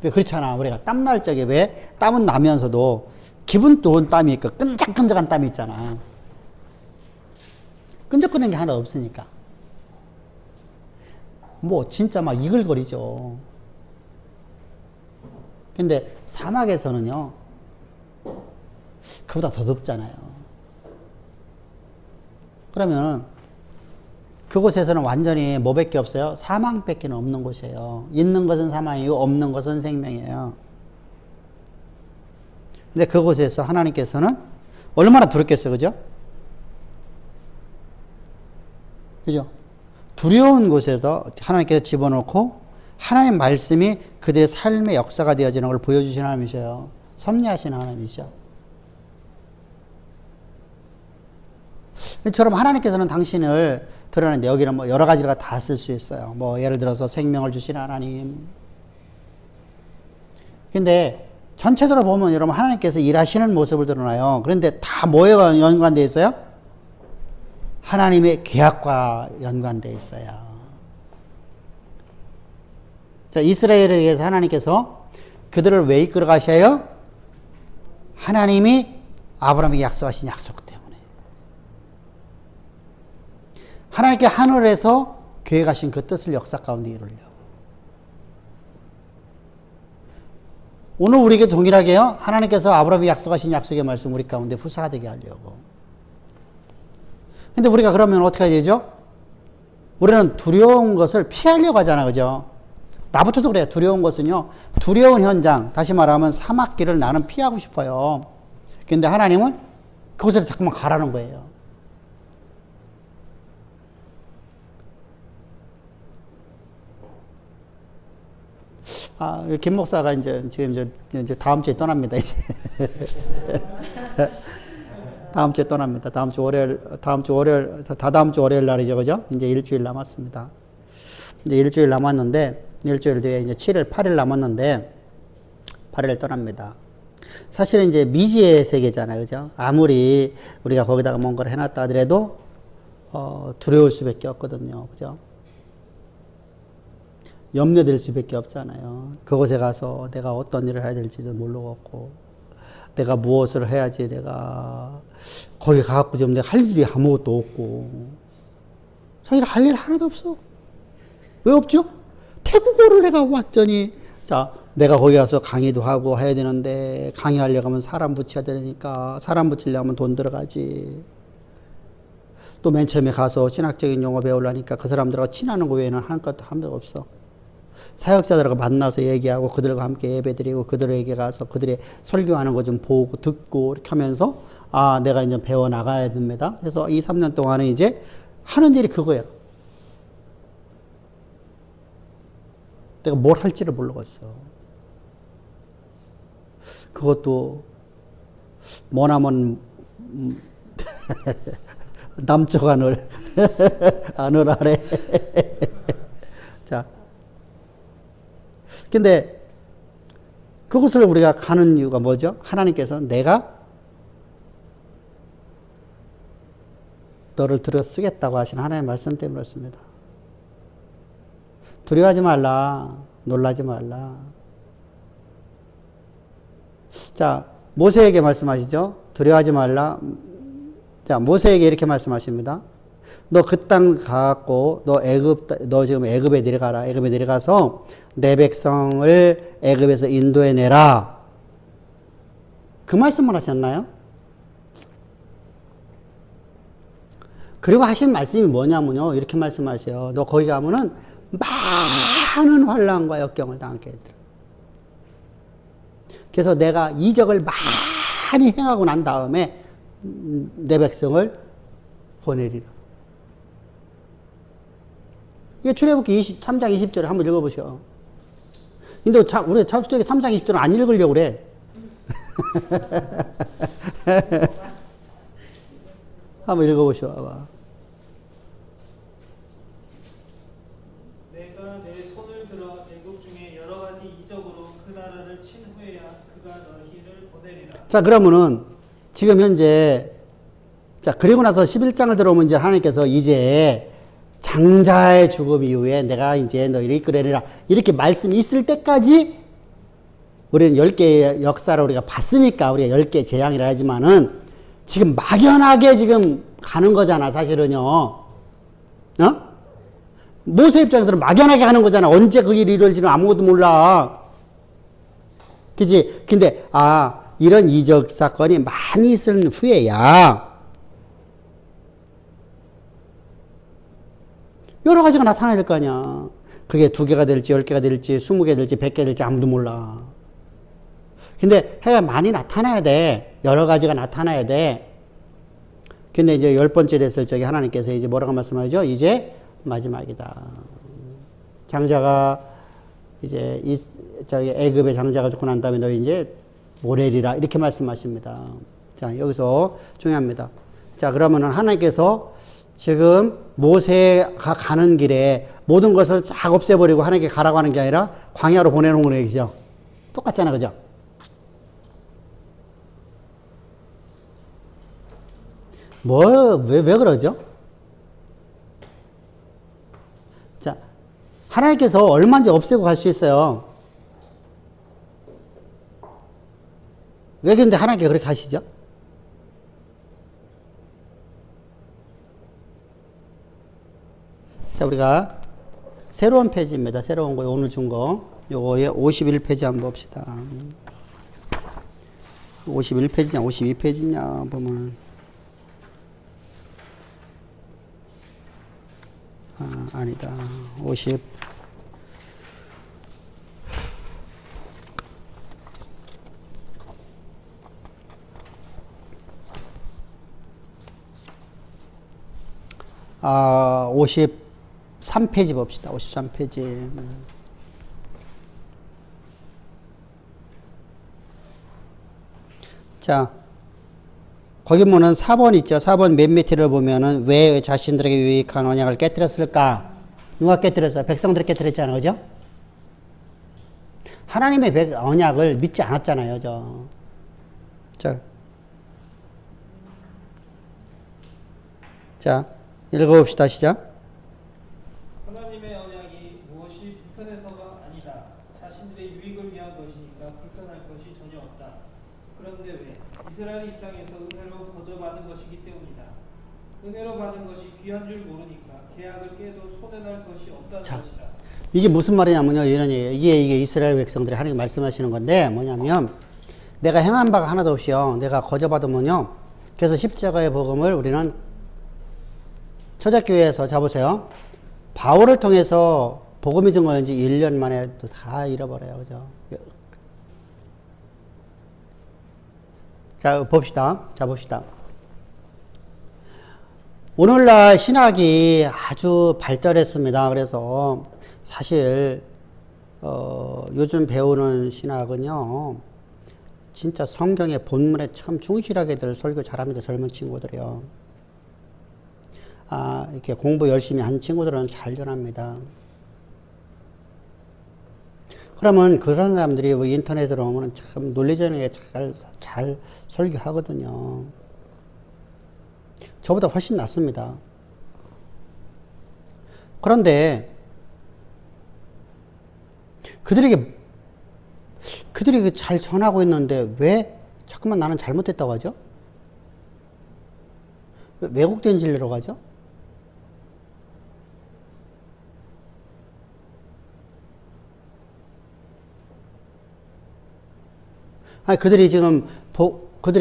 왜 그렇잖아. 우리가 땀 날 적에 왜 땀은 나면서도 기분 좋은 땀이 있고 끈적끈적한 땀이 있잖아. 끈적거리는 게 하나 없으니까. 뭐 진짜 막 이글거리죠. 근데 사막에서는요. 그보다 더 덥잖아요. 그러면 그곳에서는 완전히 뭐밖에 없어요? 사망밖에 없는 곳이에요. 있는 것은 사망이고 없는 것은 생명이에요. 근데 그곳에서 하나님께서는 얼마나 두렵겠어요. 그죠? 그죠? 두려운 곳에서 하나님께서 집어넣고 하나님 말씀이 그들의 삶의 역사가 되어지는 걸 보여주시는 하나님이셔요. 섭리하시는 하나님이죠. 처럼 하나님께서는 당신을 드러내는데 여기는 뭐 여러 가지가 다 쓸 수 있어요. 뭐 예를 들어서 생명을 주시는 하나님. 근데 전체적으로 보면 여러분 하나님께서 일하시는 모습을 드러나요. 그런데 다 뭐에 연관되어 있어요? 하나님의 계약과 연관되어 있어요. 자, 이스라엘에 대해서 하나님께서 그들을 왜 이끌어 가셔요? 하나님이 아브라함에게 약속하신 약속 때문에. 하나님께 하늘에서 계획하신 그 뜻을 역사 가운데 이루려고. 오늘 우리에게 동일하게요. 하나님께서 아브라함에게 약속하신 약속의 말씀 우리 가운데 후사되게 하려고. 근데 우리가 그러면 어떻게 해야 되죠? 우리는 두려운 것을 피하려고 하잖아. 그죠? 나부터도 그래요. 두려운 것은요. 두려운 현장, 다시 말하면 사막길을 나는 피하고 싶어요. 근데 하나님은 그곳에 자꾸만 가라는 거예요. 아, 김 목사가 지금 이제 다음 주에 떠납니다. 이제. 다음 주에 떠납니다. 다다음 주 월요일 날이죠. 그죠? 이제 일주일 남았습니다. 이제 일주일 남았는데, 일주일 뒤에 이제 7일, 8일 남았는데, 8일 떠납니다. 사실은 이제 미지의 세계잖아요. 그죠? 아무리 우리가 거기다가 뭔가를 해놨다 하더라도, 두려울 수밖에 없거든요. 그죠? 염려될 수밖에 없잖아요. 그곳에 가서 내가 어떤 일을 해야 될지도 모르겠고, 내가 무엇을 해야지 내가 거기 가갖고 지금 내가 할 일이 아무것도 없고, 사실 할 일 하나도 없어. 왜 없죠? 태국어를 내가 완전히, 자, 내가 거기 가서 강의도 하고 해야 되는데, 강의하려고 하면 사람 붙여야 되니까, 사람 붙이려면 돈 들어가지. 또 맨 처음에 가서 신학적인 용어 배우려니까 그 사람들하고 친하는 거 외에는 하는 것도 한 명 없어. 사역자들하고 만나서 얘기하고 그들과 함께 예배드리고 그들에게 가서 그들의 설교하는 거 좀 보고 듣고 이렇게 하면서 아, 내가 이제 배워 나가야 됩니다. 그래서 2, 3년 동안은 이제 하는 일이 그거야. 내가 뭘 할지를 모르겠어. 그것도 머나먼 남쪽 하늘 하늘 아래. 자, 근데 그곳을 우리가 가는 이유가 뭐죠? 하나님께서 내가 너를 들어 쓰겠다고 하신 하나님의 말씀 때문에 그렇습니다. 두려워하지 말라. 놀라지 말라. 자, 모세에게 말씀하시죠. 두려워하지 말라. 자, 모세에게 이렇게 말씀하십니다. 너 그 땅 가갖고 너 지금 애굽에 내려가라. 애굽에 내려가서 내 백성을 애굽에서 인도해 내라. 그 말씀을 하셨나요? 그리고 하신 말씀이 뭐냐면요. 이렇게 말씀하세요. 너 거기 가면은 많은 환난과 역경을 당하게 되더라. 그래서 내가 이적을 많이 행하고 난 다음에 내 백성을 보내리라. 이게 출애굽기 3장 20절에 한번 읽어보셔. 근데 우리 창세기 3장 20절은 안 읽으려고 그래. 한번 읽어보셔. 봐봐. 내가 내 손을 들어 애굽 중에 여러 가지 이적으로 그 나라를 친 후에야 그가 너희를 보내리라. 자, 그러면은 지금 현재 자, 그리고 나서 11장을 들어오면 이제 하나님께서 이제 장자의 죽음 이후에 내가 이제 너희를 이끌어내라. 이렇게 말씀이 있을 때까지 우리는 10개의 역사를 우리가 봤으니까 우리가 10개 재앙이라 하지만은 지금 막연하게 지금 가는 거잖아, 사실은요. 어? 모세 입장에서는 막연하게 가는 거잖아. 언제 그 일이 이루어질지는 아무것도 몰라. 그치? 근데, 이런 이적 사건이 많이 있은 후에야 여러 가지가 나타나야 될 거 아니야. 그게 2개가 될지 10개가 될지 20개 될지 100개 될지 아무도 몰라. 근데 해가 많이 나타나야 돼. 여러 가지가 나타나야 돼. 근데 이제 10번째 됐을 적에 하나님께서 이제 뭐라고 말씀하죠? 이제 마지막이다. 장자가 이제 저기 애굽의 장자가 죽고 난 다음에 너희 이제 모래리라 이렇게 말씀하십니다. 자, 여기서 중요합니다. 자, 그러면은 하나님께서 지금 모세가 가는 길에 모든 것을 싹 없애버리고 하나님께 가라고 하는 게 아니라 광야로 보내놓은 거예요. 그죠? 똑같잖아. 그죠? 왜 그러죠? 자, 하나님께서 얼마든지 없애고 갈 수 있어요. 왜 근데 하나님께 그렇게 하시죠? 자, 우리가 새로운 페이지입니다. 새로운 거, 오늘 준 거. 요거에 51페이지 한번 봅시다. 51페이지냐, 52페이지냐, 보면. 아니다. 50. 아, 53페이지 봅시다. 53페이지. 자, 거기 보면 4번 있죠. 4번 맨 밑을 보면은 왜 자신들에게 유익한 언약을 깨뜨렸을까? 누가 깨뜨렸어요? 백성들이 깨뜨렸잖아요. 그죠? 하나님의 언약을 믿지 않았잖아요. 자, 읽어봅시다. 시작. 하나님의 언약이 무엇이 불편해서가 아니다. 자신들의 유익을 위한 것이니까 불편할 것이 전혀 없다. 그런데 왜? 이스라엘 입장에서 은혜로 거저받은 것이기 때문이다. 은혜로 받은 것이 귀한 줄 모르니까 계약을 깨도 손해날 것이 없다는 것이다. 이게 무슨 말이냐면요. 이런 얘기예요. 이게 이스라엘 백성들이 하나님 말씀하시는 건데 뭐냐면 내가 행한 바가 하나도 없이요. 내가 거저받으면요. 그래서 십자가의 복음을 우리는 초대교회에서 잡으세요. 바울을 통해서 복음이 든 건지 1년 만에 또 다 잃어버려요. 그죠? 자, 봅시다. 오늘날 신학이 아주 발달했습니다. 그래서 사실 요즘 배우는 신학은요. 진짜 성경의 본문에 참 충실하게들 설교 잘합니다. 젊은 친구들이요. 이렇게 공부 열심히 한 친구들은 잘 전합니다. 그러면 그런 사람들이 우리 인터넷으로 오면 참 논리적이게 잘 설교하거든요. 저보다 훨씬 낫습니다. 그런데 그들이 잘 전하고 있는데 왜 자꾸만 나는 잘못됐다고 하죠? 왜 왜곡된 진리로 가죠? 그들이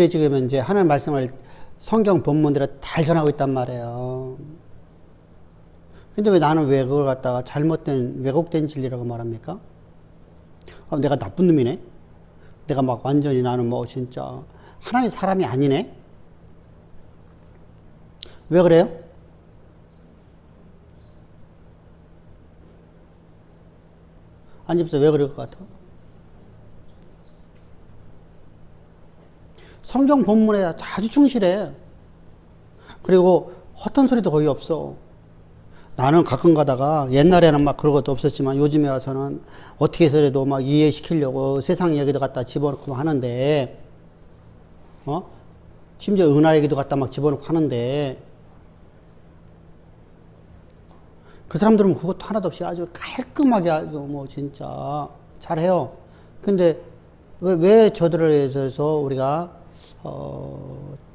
지금 이제 하나님 말씀을 성경 본문대로 잘 전하고 있단 말이에요. 근데 왜 나는 왜 그걸 갖다가 왜곡된 진리라고 말합니까? 내가 나쁜 놈이네? 내가 막 완전히 나는 뭐 진짜 하나님의 사람이 아니네? 왜 그래요? 안 집사 왜 그럴 것 같아? 성경 본문에 아주 충실해. 그리고 헛된 소리도 거의 없어. 나는 가끔 가다가 옛날에는 막 그런 것도 없었지만 요즘에 와서는 어떻게 해서라도 막 이해시키려고 세상 얘기도 갖다 집어넣고 하는데, 심지어 은하 얘기도 갖다 막 집어넣고 하는데, 그 사람들은 그것도 하나도 없이 아주 깔끔하게 아주 뭐 진짜 잘해요. 근데 왜 저들에 대해서 우리가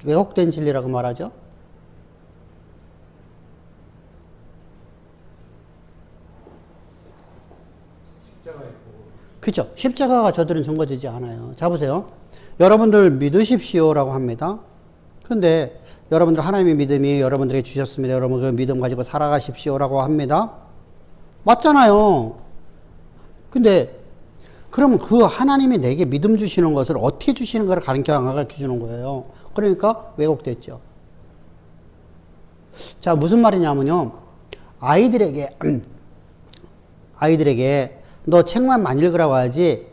왜곡된 진리라고 말하죠? 그죠? 십자가가 저들은 증거되지 않아요. 자, 보세요. 여러분들 믿으십시오라고 합니다. 근데 여러분들 하나님의 믿음이 여러분들에게 주셨습니다. 여러분 그 믿음 가지고 살아가십시오라고 합니다. 맞잖아요. 근데 그러면 그 하나님이 내게 믿음 주시는 것을 어떻게 주시는 거를 가르쳐 주는 거예요. 그러니까 왜곡됐죠. 자, 무슨 말이냐면요. 아이들에게 너 책만 많이 읽으라고 하지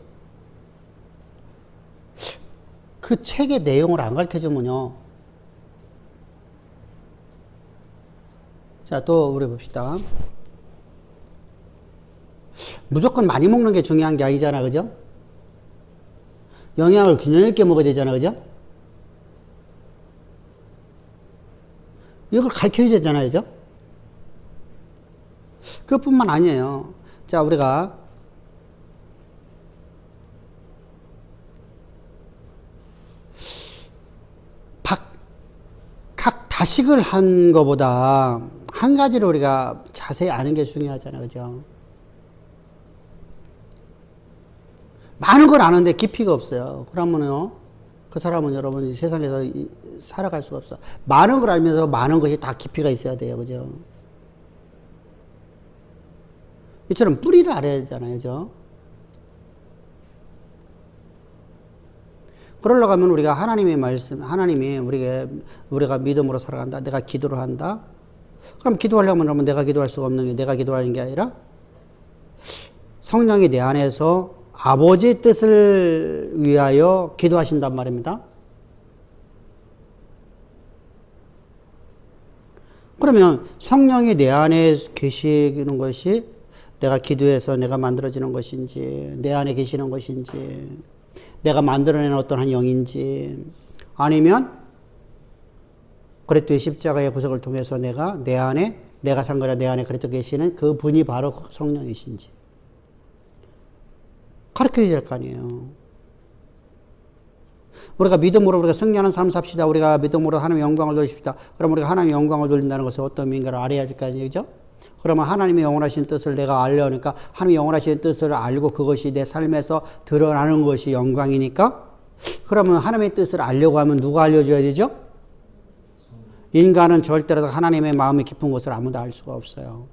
그 책의 내용을 안 가르쳐 주면요. 자, 또 우리 봅시다. 무조건 많이 먹는 게 중요한 게 아니잖아. 그죠? 영양을 균형 있게 먹어야 되잖아. 그죠? 이걸 가르쳐야 되잖아요. 그죠? 그것뿐만 아니에요. 자, 우리가 각 다식을 한 거보다 한 가지를 우리가 자세히 아는 게 중요하잖아요. 그죠? 많은 걸 아는데 깊이가 없어요. 그러면요, 그 사람은 여러분 세상에서 살아갈 수가 없어. 많은 걸 알면서 많은 것이 다 깊이가 있어야 돼요. 그죠? 이처럼 뿌리를 알아야 되잖아요. 그죠? 그러려고 하면 우리가 하나님의 말씀, 하나님이 우리가 믿음으로 살아간다. 내가 기도를 한다. 그럼 기도하려면 그러면 내가 기도할 수가 없는 게 내가 기도하는 게 아니라 성령이 내 안에서 아버지의 뜻을 위하여 기도하신단 말입니다. 그러면 성령이 내 안에 계시는 것이 내가 기도해서 내가 만들어지는 것인지, 내 안에 계시는 것인지, 내가 만들어낸 어떤 한 영인지, 아니면 그리스도의 십자가의 구속을 통해서 내가 산 거라 내 안에 그리스도 계시는 그 분이 바로 성령이신지 가르쳐야 될 거 아니에요. 우리가 믿음으로 우리가 승리하는 삶 삽시다. 우리가 믿음으로 하나님의 영광을 돌립시다. 그럼 우리가 하나님의 영광을 돌린다는 것은 어떤 의미인가를 알아야 될 거 아니죠? 그러면 하나님의 영원하신 뜻을 내가 알려니까 하나님의 영원하신 뜻을 알고 그것이 내 삶에서 드러나는 것이 영광이니까 그러면 하나님의 뜻을 알려고 하면 누가 알려줘야 되죠? 인간은 절대로 하나님의 마음이 깊은 것을 아무도 알 수가 없어요.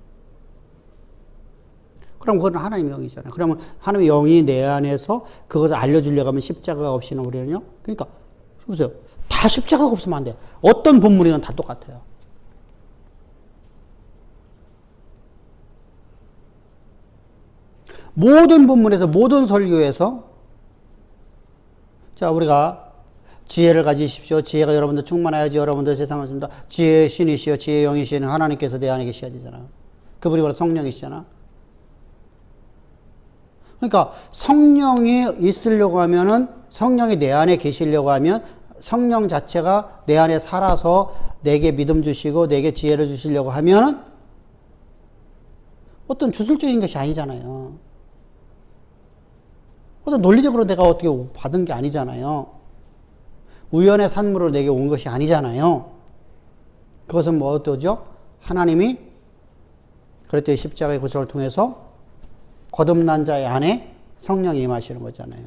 그럼 그건 하나님의 영이잖아요. 그러면 하나님의 영이 내 안에서 그것을 알려주려고 하면 십자가가 없이는 우리는요. 그러니까 보세요. 다 십자가가 없으면 안 돼요. 어떤 본문이든 다 똑같아요. 모든 본문에서 모든 설교에서 자 우리가 지혜를 가지십시오. 지혜가 여러분들 충만하여야지 여러분들 세상을 씁니다. 지혜의 신이시여 지혜의 영이시여 하나님께서 내 안에 계셔야 되잖아. 그분이 바로 성령이시잖아. 그러니까 성령이 있으려고 하면은 성령이 내 안에 계시려고 하면 성령 자체가 내 안에 살아서 내게 믿음 주시고 내게 지혜를 주시려고 하면은 어떤 주술적인 것이 아니잖아요. 어떤 논리적으로 내가 어떻게 받은 게 아니잖아요. 우연의 산물로 내게 온 것이 아니잖아요. 그것은 뭐 어떠죠? 하나님이 그리스도의 십자가의 구속을 통해서 거듭난 자의 안에 성령이 임하시는 거잖아요.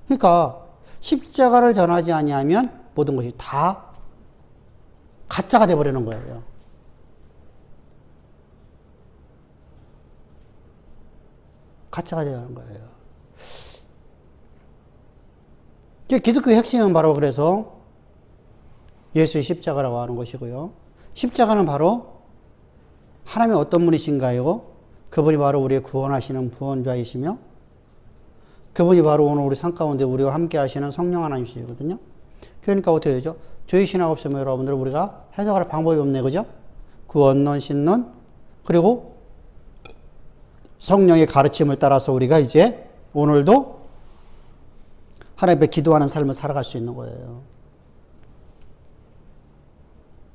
그러니까 십자가를 전하지 아니하면 모든 것이 다 가짜가 되어버리는 거예요. 가짜가 되는 거예요. 기독교의 핵심은 바로 그래서 예수의 십자가라고 하는 것이고요. 십자가는 바로 하나님의 어떤 분이신가요? 그분이 바로 우리의 구원하시는 구원자이시며 그분이 바로 오늘 우리 삶 가운데 우리와 함께 하시는 성령 하나님이시거든요. 그러니까 어떻게 되죠? 죄의 신학 없으면 여러분들 우리가 해석할 방법이 없네. 그죠? 구원론, 신론 그리고 성령의 가르침을 따라서 우리가 이제 오늘도 하나님 앞에 기도하는 삶을 살아갈 수 있는 거예요.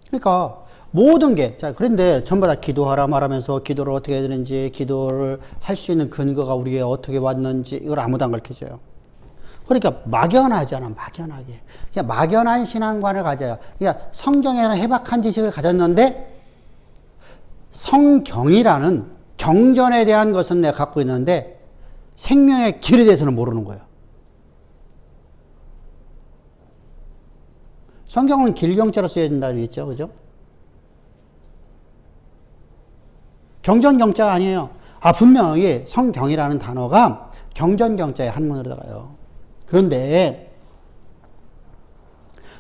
그러니까 모든 게, 자, 그런데 전부 다 기도하라 말하면서 기도를 어떻게 해야 되는지, 기도를 할 수 있는 근거가 우리에게 어떻게 왔는지, 이걸 아무도 안 가르쳐줘요. 그러니까 막연하잖아, 막연하게. 그냥 막연한 신앙관을 가져요. 그러니까 성경에는 해박한 지식을 가졌는데, 성경이라는 경전에 대한 것은 내가 갖고 있는데, 생명의 길에 대해서는 모르는 거예요. 성경은 길경자로 써야 된다는 얘기죠. 그죠? 경전경자가 아니에요. 분명히 성경이라는 단어가 경전경자의 한문으로 들어가요. 그런데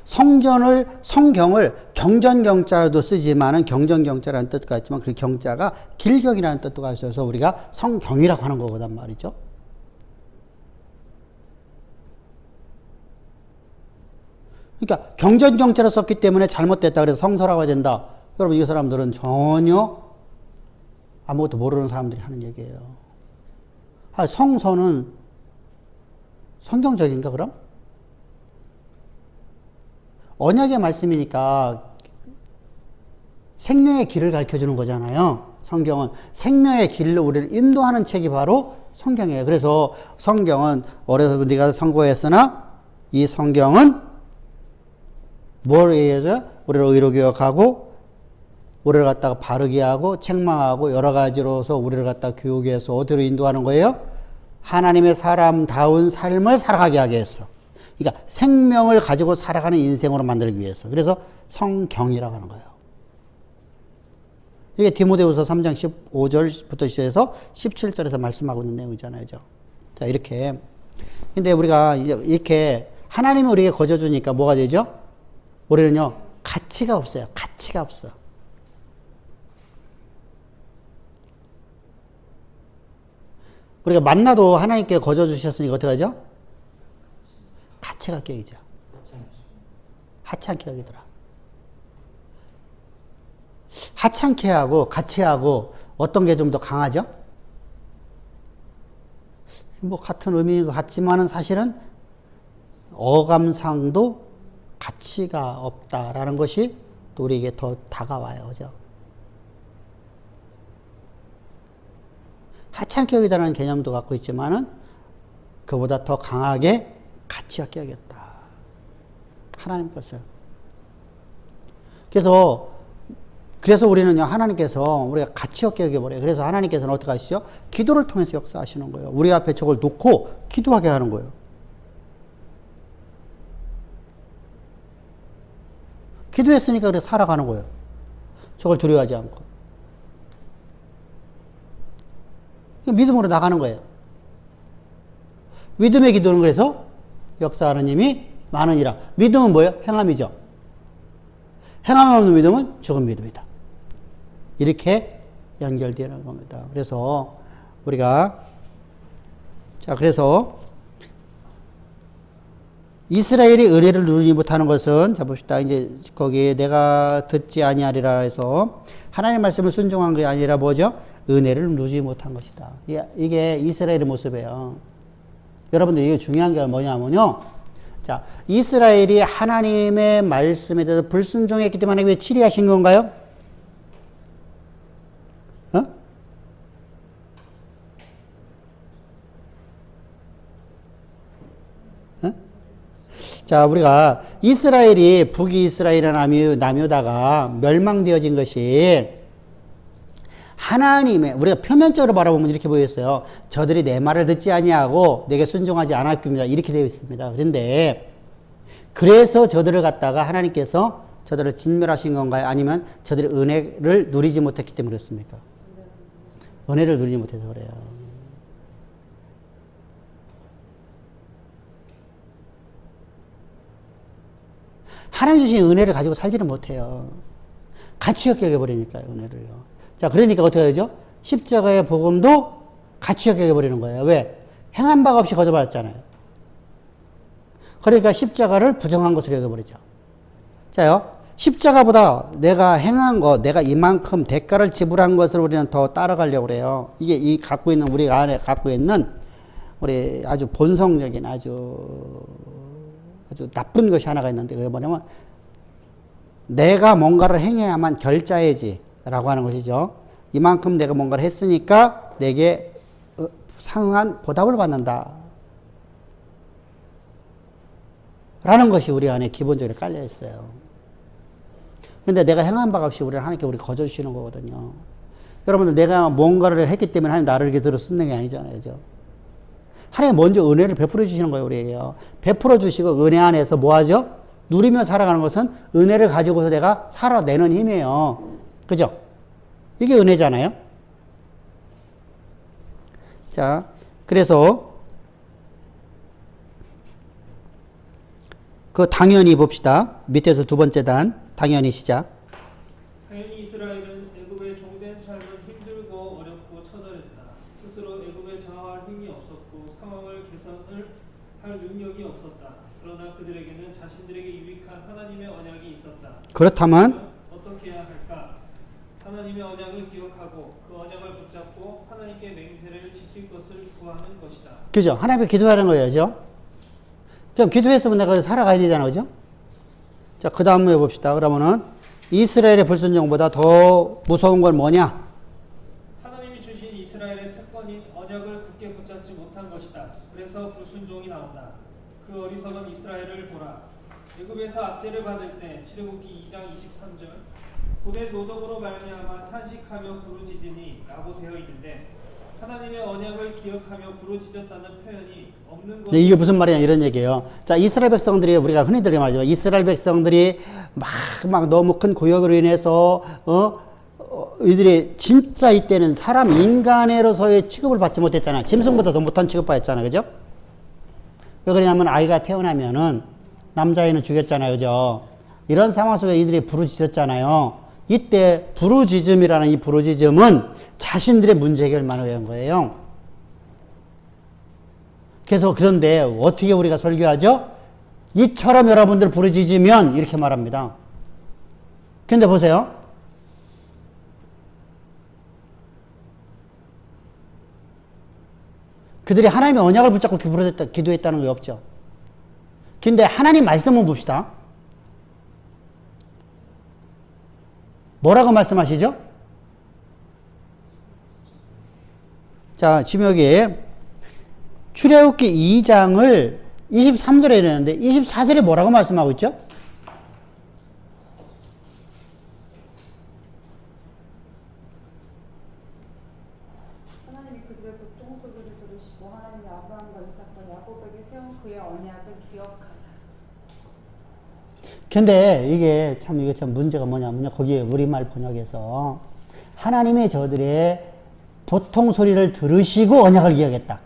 성경을 경전경자로도 쓰지만은 경전경자라는 뜻도 있지만 그 경자가 길경이라는 뜻도 있어서 우리가 성경이라고 하는 거거든 말이죠. 그러니까 경전경자로 썼기 때문에 잘못됐다 그래서 성서라고 해야 된다. 여러분 이 사람들은 전혀 아무것도 모르는 사람들이 하는 얘기예요. 성서는 성경적인가 그럼? 언약의 말씀이니까 생명의 길을 가르쳐 주는 거잖아요. 성경은 생명의 길로 우리를 인도하는 책이 바로 성경이에요. 그래서 성경은 어려서 네가 선고했으나 이 성경은 뭘 얘기하죠? 우리를 의로 교육하고 우리를 갖다가 바르게 하고 책망하고 여러 가지로서 우리를 갖다가 교육해서 어디로 인도하는 거예요? 하나님의 사람다운 삶을 살아가게 하게 했어. 그러니까 생명을 가지고 살아가는 인생으로 만들기 위해서. 그래서 성경이라고 하는 거예요. 이게 디모데후서 3장 15절부터 시작해서 17절에서 말씀하고 있는 내용이잖아요. 자, 이렇게. 근데 우리가 이제 이렇게 하나님이 우리에게 거저주니까 뭐가 되죠? 우리는요, 가치가 없어요. 가치가 없어. 우리가 만나도 하나님께 거저주셨으니까 어떻게 하죠? 가치가 껴이죠. 하찮게 여기더라. 하찮게 하고 가치하고 어떤 게 좀 더 강하죠? 뭐 같은 의미인 것 같지만은 사실은 어감상도 가치가 없다라는 것이 또 우리에게 더 다가와요. 그죠? 하찮게 여기다라는 개념도 갖고 있지만은 그보다 더 강하게 가치가 껴야겠다. 하나님 것을. 그래서 우리는요, 하나님께서 우리가 가치 없게 여겨버려요. 그래서 하나님께서는 어떻게 하시죠? 기도를 통해서 역사하시는 거예요. 우리 앞에 저걸 놓고 기도하게 하는 거예요. 기도했으니까 그래 살아가는 거예요. 저걸 두려워하지 않고. 믿음으로 나가는 거예요. 믿음의 기도는 그래서 역사하는 힘이 많으니라. 믿음은 뭐예요? 행함이죠. 행함 없는 믿음은 죽은 믿음이다. 이렇게 연결되는 겁니다. 그래서 그래서 이스라엘이 은혜를 누리지 못하는 것은, 자 봅시다. 이제 거기에 내가 듣지 아니하리라 해서 하나님의 말씀을 순종한 게 아니라 뭐죠? 은혜를 누리지 못한 것이다. 이게 이스라엘의 모습이에요. 여러분들 이게 중요한 게 뭐냐면요. 자, 이스라엘이 하나님의 말씀에 대해서 불순종했기 때문에 왜 치리하신 건가요? 자, 우리가 이스라엘이 북이스라엘이나 남유다가 멸망되어진 것이 하나님의, 우리가 표면적으로 바라보면 이렇게 보였어요. 저들이 내 말을 듣지 아니하고 내게 순종하지 않았습니다. 이렇게 되어 있습니다. 그런데 그래서 저들을 갖다가 하나님께서 저들을 진멸하신 건가요? 아니면 저들이 은혜를 누리지 못했기 때문에 그렇습니까? 은혜를 누리지 못해서 그래요. 하나님 주신 은혜를 가지고 살지를 못해요. 가치 없게 여겨버리니까요, 은혜를요. 자, 그러니까 어떻게 하죠? 십자가의 복음도 가치 없게 여겨버리는 거예요. 왜? 행한 바가 없이 거저받았잖아요. 그러니까 십자가를 부정한 것으로 여겨버리죠. 자요, 십자가보다 내가 행한 것, 내가 이만큼 대가를 지불한 것을 우리는 더 따라가려고 그래요. 이게 우리 안에 갖고 있는 우리 아주 본성적인 아주 나쁜 것이 하나가 있는데, 그게 뭐냐면, 내가 뭔가를 행해야만 결자해지 라고 하는 것이죠. 이만큼 내가 뭔가를 했으니까 내게 상응한 보답을 받는다 라는 것이 우리 안에 기본적으로 깔려 있어요. 근데 내가 행한 바가 없이 하나님께 우리 거저주시는 거거든요. 여러분들, 내가 뭔가를 했기 때문에 하나님 나를 이렇게 들어 쓰는 게 아니잖아요. 그죠? 하나님 먼저 은혜를 베풀어 주시는 거예요, 우리에게요. 베풀어 주시고 은혜 안에서 뭐 하죠? 누리며 살아가는 것은 은혜를 가지고서 내가 살아내는 힘이에요. 그죠? 이게 은혜잖아요. 자, 그래서 당연히 봅시다. 밑에서 두 번째 단, 당연히 시작. 당연히 이스라엘은 애굽의 종된 삶은 힘들고 어렵고 처절했다. 스스로 애굽에 저항할 힘이 없었고 상황을 개선을 할 능력이 없었다. 그러나 그들에게는 자신들에게 유익한 하나님의 언약이 있었다. 그렇다면 어떻게 해야 할까? 하나님의 언약을 기억하고 그 언약을 붙잡고 하나님께 맹세를 지킬 것을 구하는 것이다. 그죠? 하나님께 기도하는 거예요. 그럼 기도했으면 내가 살아가야 되잖아. 그죠? 자, 그 다음에 봅시다. 그러면은 이스라엘의 불순종보다 더 무서운 건 뭐냐? 하나님이 주신 이스라엘의 특권인 언약을 굳게 붙잡지 못한 것이다. 그래서 불순종이 나온다. 그 어리석은 이스라엘을 보라. 애굽에서 압제를 받을 때 출애굽기 2장 23절 고대 노동으로 말미암아 탄식하며 부르짖으니 라고 되어 있는데 하나님의 언약을 기억하며 부르짖었다는 표현이 없는 것. 이게 무슨 말이냐 이런 얘기예요. 자, 이스라엘 백성들이 우리가 흔히들 말하지만 이스라엘 백성들이 막 너무 큰 고역으로 인해서 이들이 진짜 이때는 사람 인간으로서의 취급을 받지 못했잖아요. 짐승보다 더 못한 취급받았잖아요. 그죠? 왜 그러냐면 아이가 태어나면은 남자애는 죽였잖아요. 그죠? 이런 상황 속에 이들이 부르짖었잖아요. 이때 부르짖음이라는 이 부르짖음은 자신들의 문제 해결만을 위한 거예요. 그래서 그런데 어떻게 우리가 설교하죠? 이처럼 여러분들 부르짖으면 이렇게 말합니다. 근데 보세요. 그들이 하나님의 언약을 붙잡고 기도했다는 게 없죠. 근데 하나님 말씀을 봅시다. 뭐라고 말씀하시죠? 자, 지금 여기 출애굽기 2장을 23절에 이르는데 24절에 뭐라고 말씀하고 있죠? 하나님이 그들의 보통 소리를 들으시고 하나님이 아브라함과 이삭과 야곱에게 세운 그의 언약을 기억하사. 근데 이게 참 문제가 뭐냐면요. 거기에 우리말 번역에서 하나님의 저들의 보통 소리를 들으시고 언약을 기억했다.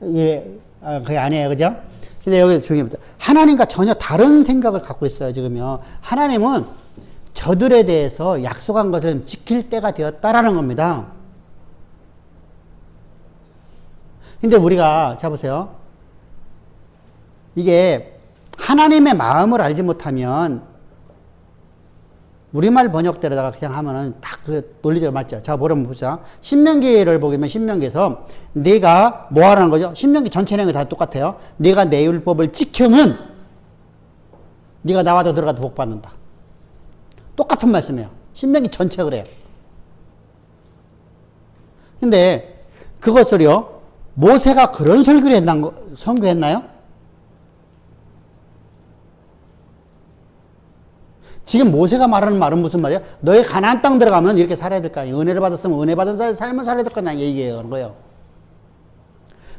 예, 그게 아니에요. 그죠? 근데 여기 중요합니다. 하나님과 전혀 다른 생각을 갖고 있어요. 지금요. 하나님은 저들에 대해서 약속한 것을 지킬 때가 되었다라는 겁니다. 근데 우리가, 자 보세요. 이게 하나님의 마음을 알지 못하면 우리말 번역대로다가 그냥 하면은 딱 그 논리적으로 맞죠. 자, 뭐라면 보자. 신명기를 보면 신명기에서 네가 뭐 하라는 거죠? 신명기 전체 내용이 다 똑같아요. 네가 내 율법을 지키면 네가 나와도 들어가도 복 받는다. 똑같은 말씀이에요. 신명기 전체 그래요. 근데 그것을요, 모세가 그런 설교를 선교했나요? 지금 모세가 말하는 말은 무슨 말이야? 너희 가나안 땅 들어가면 이렇게 살아야 될 거 아니에요. 은혜를 받았으면 은혜 받은 삶을 살아야 될 거냐 얘기하는 거예요.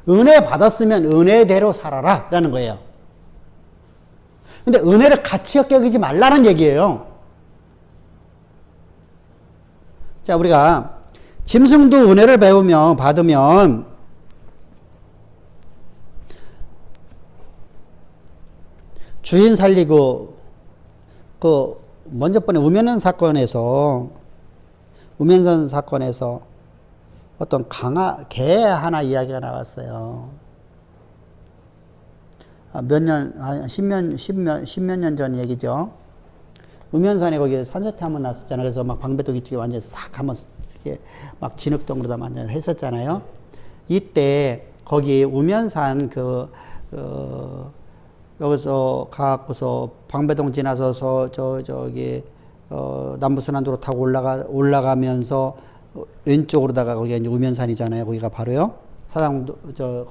은혜 받았으면 은혜대로 살아라 라는 거예요. 근데 은혜를 가치 여기지 말라는 얘기예요. 자, 우리가 짐승도 은혜를 받으면 주인 살리고 먼저 번에 우면산 사건에서 어떤 개 하나 이야기가 나왔어요. 십몇 년 전 얘기죠. 우면산에 거기 산사태 한번 났었잖아요. 그래서 막 방배동 이쪽에 완전히 싹 한번 이렇게 막 진흙덩으로다 완전 했었잖아요. 이때 거기 우면산 여기서 가고서 방배동 지나서서 남부순환도로 타고 올라가면서 왼쪽으로다가 거기가 이제 우면산이잖아요. 거기가 바로요.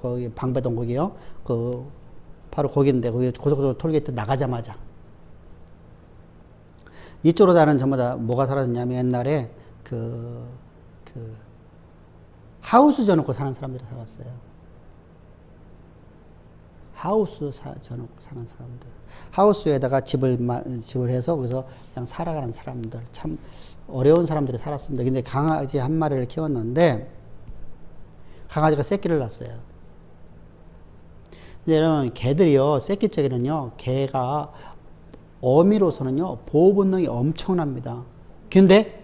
거기 방배동 거기요. 바로 거기인데 거기 고속도로 톨게이트 나가자마자 이쪽으로 다는 전부 다 뭐가 사라졌냐면 옛날에 하우스 져놓고 사는 사람들이 살았어요. 하우스 져놓고 사는 사람들. 하우스에다가 집을 해서 거기서 그냥 살아가는 사람들. 참 어려운 사람들이 살았습니다. 근데 강아지 한 마리를 키웠는데 강아지가 새끼를 낳았어요. 근데 여러분, 개들이요, 새끼째기는요, 개가 어미로서는요, 보호 본능이 엄청납니다. 근데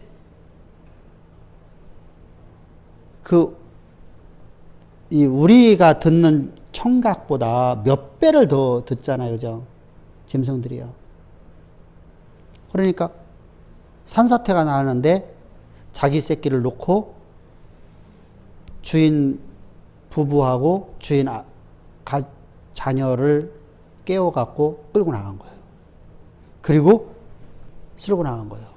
우리가 듣는 청각보다 몇 배를 더 듣잖아요. 그죠? 짐승들이요. 그러니까 산사태가 나는데 자기 새끼를 놓고 주인 부부하고 주인 자녀를 깨워갖고 끌고 나간 거예요. 그리고 쓸고 나간 거예요.